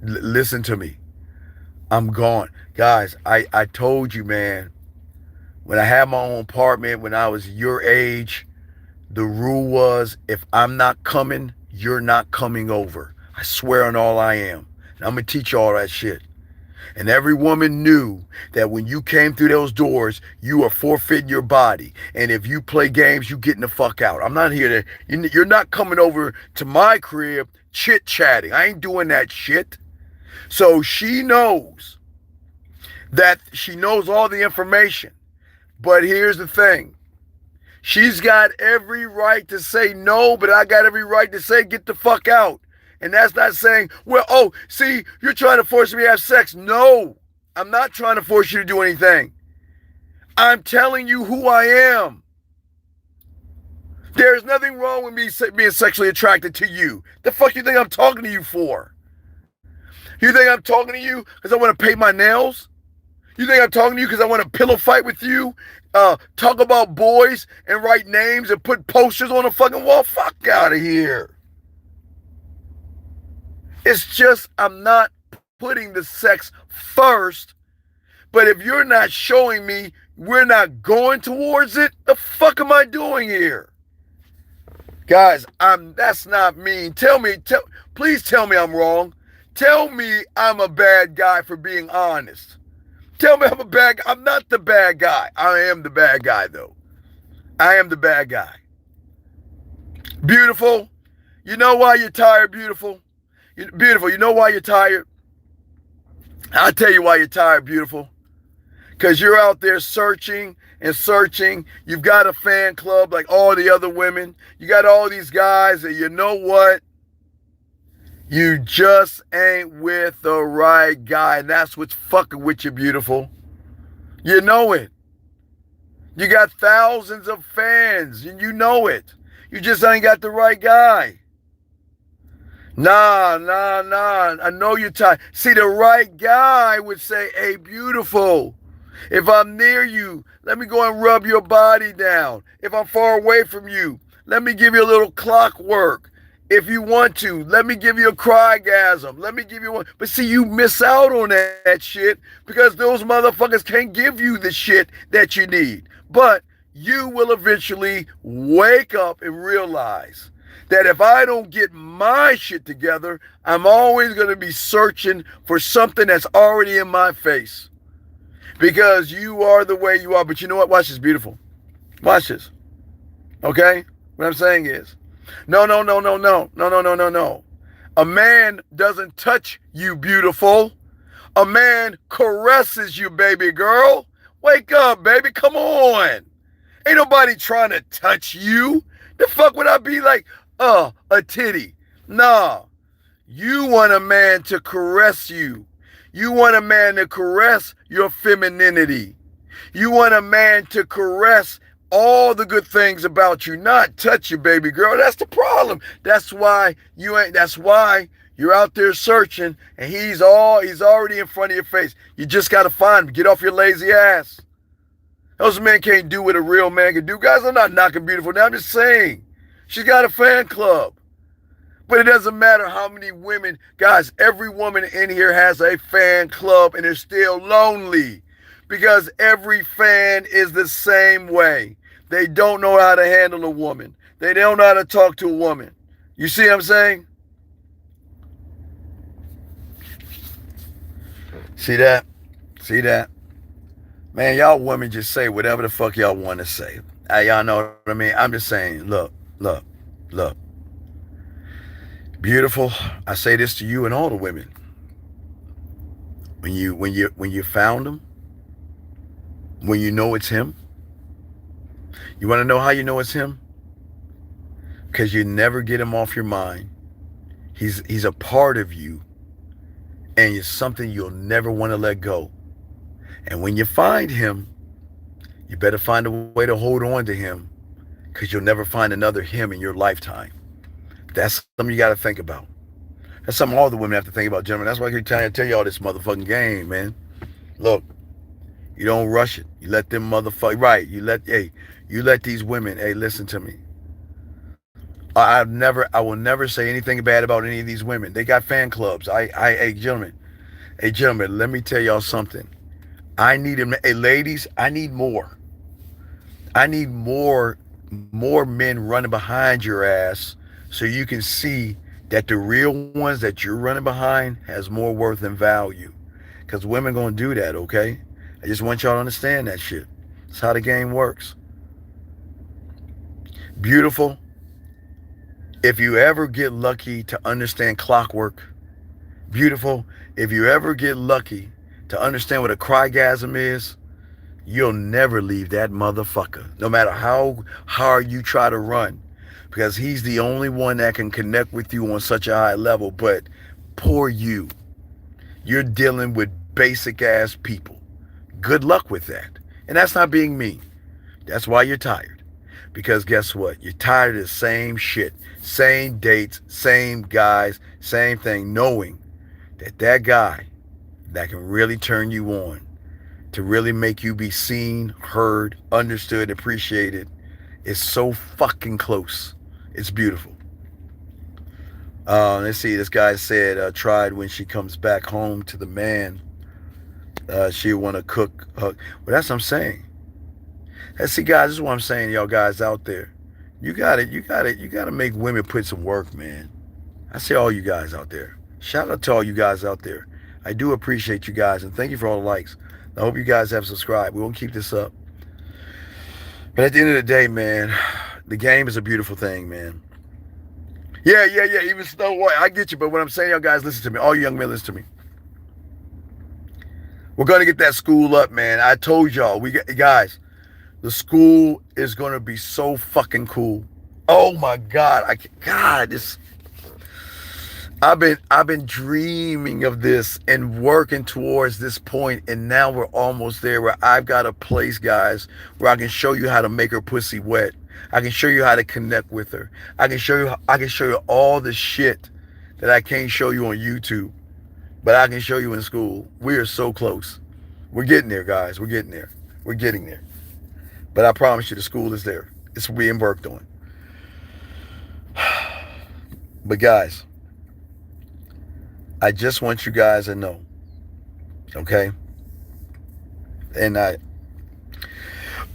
Listen to me. I'm gone. Guys, I told you, man, when I had my own apartment, when I was your age, the rule was if I'm not coming, you're not coming over. I swear on all I am. And I'm going to teach you all that shit. And every woman knew that when you came through those doors, you are forfeiting your body. And if you play games, you getting the fuck out. I'm not here to, you're not coming over to my crib chit chatting. I ain't doing that shit. So she knows that she knows all the information. But here's the thing. She's got every right to say no, but I got every right to say get the fuck out. And that's not saying, well, oh, see, you're trying to force me to have sex. No, I'm not trying to force you to do anything. I'm telling you who I am. There's nothing wrong with me being sexually attracted to you. The fuck you think I'm talking to you for? You think I'm talking to you because I want to paint my nails? You think I'm talking to you because I want to pillow fight with you? Talk about boys and write names and put posters on the fucking wall? Fuck out of here. It's just I'm not putting the sex first. But if you're not showing me we're not going towards it, the fuck am I doing here? Guys, that's not mean. Please tell me I'm wrong. Tell me I'm a bad guy for being honest. Tell me I'm a bad guy. I'm not the bad guy. I am the bad guy, though. I am the bad guy. Beautiful. You know why you're tired, beautiful? Beautiful. You know why you're tired? I'll tell you why you're tired, beautiful. Because you're out there searching and searching. You've got a fan club like all the other women. You got all these guys, and you know what? You just ain't with the right guy. And that's what's fucking with you, beautiful. You know it. You got thousands of fans, and you know it. You just ain't got the right guy. Nah. I know you're tired. See, the right guy would say, hey, beautiful, if I'm near you, let me go and rub your body down. If I'm far away from you, let me give you a little clockwork. If you want to, let me give you a crygasm. Let me give you one. But see, you miss out on that shit because those motherfuckers can't give you the shit that you need. But you will eventually wake up and realize that if I don't get my shit together, I'm always going to be searching for something that's already in my face. Because you are the way you are. But you know what? Watch this, beautiful. Watch this. Okay? What I'm saying is, no. A man doesn't touch you, beautiful. A man caresses you, baby girl. Wake up, baby. Come on. Ain't nobody trying to touch you. The fuck would I be like, a titty? Nah. You want a man to caress you. You want a man to caress your femininity. You want a man to caress all the good things about you, not touch you, baby girl. That's the problem. That's why you're out there searching and he's already in front of your face. You just gotta find him. Get off your lazy ass. Those men can't do what a real man can do. Guys, I'm not knocking beautiful now. I'm just saying. She's got a fan club. But it doesn't matter how many women. Guys, every woman in here has a fan club and they're still lonely. Because every fan is the same way. They don't know how to handle a woman. They don't know how to talk to a woman. You see what I'm saying? See that? See that? Man, y'all women just say whatever the fuck y'all want to say. Y'all know what I mean? I'm just saying, look. Beautiful, I say this to you and all the women. When you found him, when you know it's him, you want to know how you know it's him? Because you never get him off your mind. He's a part of you, and it's something you'll never want to let go. And when you find him, you better find a way to hold on to him, because you'll never find another him in your lifetime. That's something you got to think about. That's something all the women have to think about, gentlemen. That's why I keep trying to tell you all this motherfucking game, man. Look, you don't rush it. You let them motherfucker, right? You let these women. Hey, listen to me. I will never say anything bad about any of these women. They got fan clubs. Hey, gentlemen, Hey, gentlemen, let me tell y'all something. I need him. Hey, ladies, I need more. I need more men running behind your ass so you can see that the real ones that you're running behind has more worth and value. Because women gonna do that, okay? I just want y'all to understand that shit. That's how the game works. Beautiful. If you ever get lucky to understand clockwork, beautiful. If you ever get lucky to understand what a crygasm is, you'll never leave that motherfucker, no matter how hard you try to run, because he's the only one that can connect with you on such a high level. But poor you, you're dealing with basic ass people. Good luck with that. And that's not being mean. That's why you're tired. Because guess what? You're tired of the same shit, same dates, same guys, same thing, knowing that that guy that can really turn you on, to really make you be seen, heard, understood, appreciated, is so fucking close. It's beautiful. Let's see. This guy said, tried when she comes back home to the man, she want to cook. Well, that's what I'm saying. And see, guys, this is what I'm saying, y'all guys out there. You gotta make women put some work, man. I say all you guys out there. Shout out to all you guys out there. I do appreciate you guys, and thank you for all the likes. I hope you guys have subscribed. We won't keep this up. But at the end of the day, man, the game is a beautiful thing, man. Yeah, yeah, yeah. Even Snow White, I get you. But what I'm saying, y'all guys, listen to me. All you young men, listen to me. We're gonna get that school up, man. I told y'all, guys, the school is gonna be so fucking cool. Oh my God, this. I've been dreaming of this and working towards this point, and now we're almost there where I've got a place, guys, where I can show you how to make her pussy wet. I can show you how to connect with her. I can show you all the shit that I can't show you on YouTube, but I can show you in school. We are so close. We're getting there, guys. We're getting there. We're getting there. But I promise you, the school is there. It's being worked on. But guys, I just want you guys to know, okay? And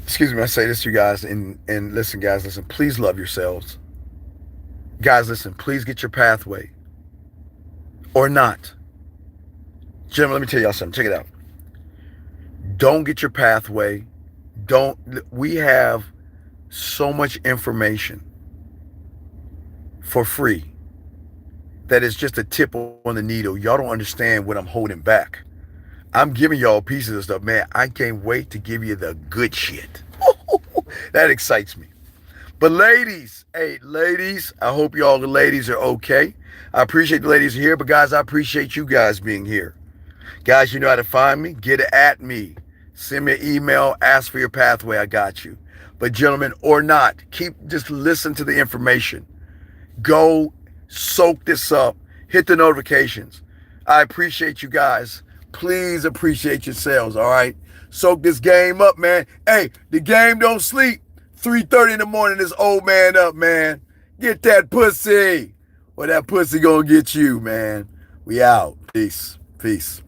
excuse me, I say this to you guys, and listen, guys, listen, please love yourselves. Guys, listen, please get your pathway. Or not. Gentlemen, let me tell y'all something. Check it out. Don't get your pathway. We have so much information for free that is just a tip on the needle. Y'all don't understand what I'm holding back. I'm giving y'all pieces of stuff, man. I can't wait to give you the good shit. That excites me. But ladies, hey, ladies, I hope y'all the ladies are okay. I appreciate the ladies here, but guys, I appreciate you guys being here. Guys, you know how to find me. Get at me. Send me an email. Ask for your pathway. I got you. But gentlemen, or not, just listen to the information. Go soak this up. Hit the notifications. I appreciate you guys. Please appreciate yourselves, all right? Soak this game up, man. Hey, the game don't sleep. 3:30 in the morning, this old man up, man. Get that pussy. Or that pussy gonna get you, man. We out. Peace. Peace.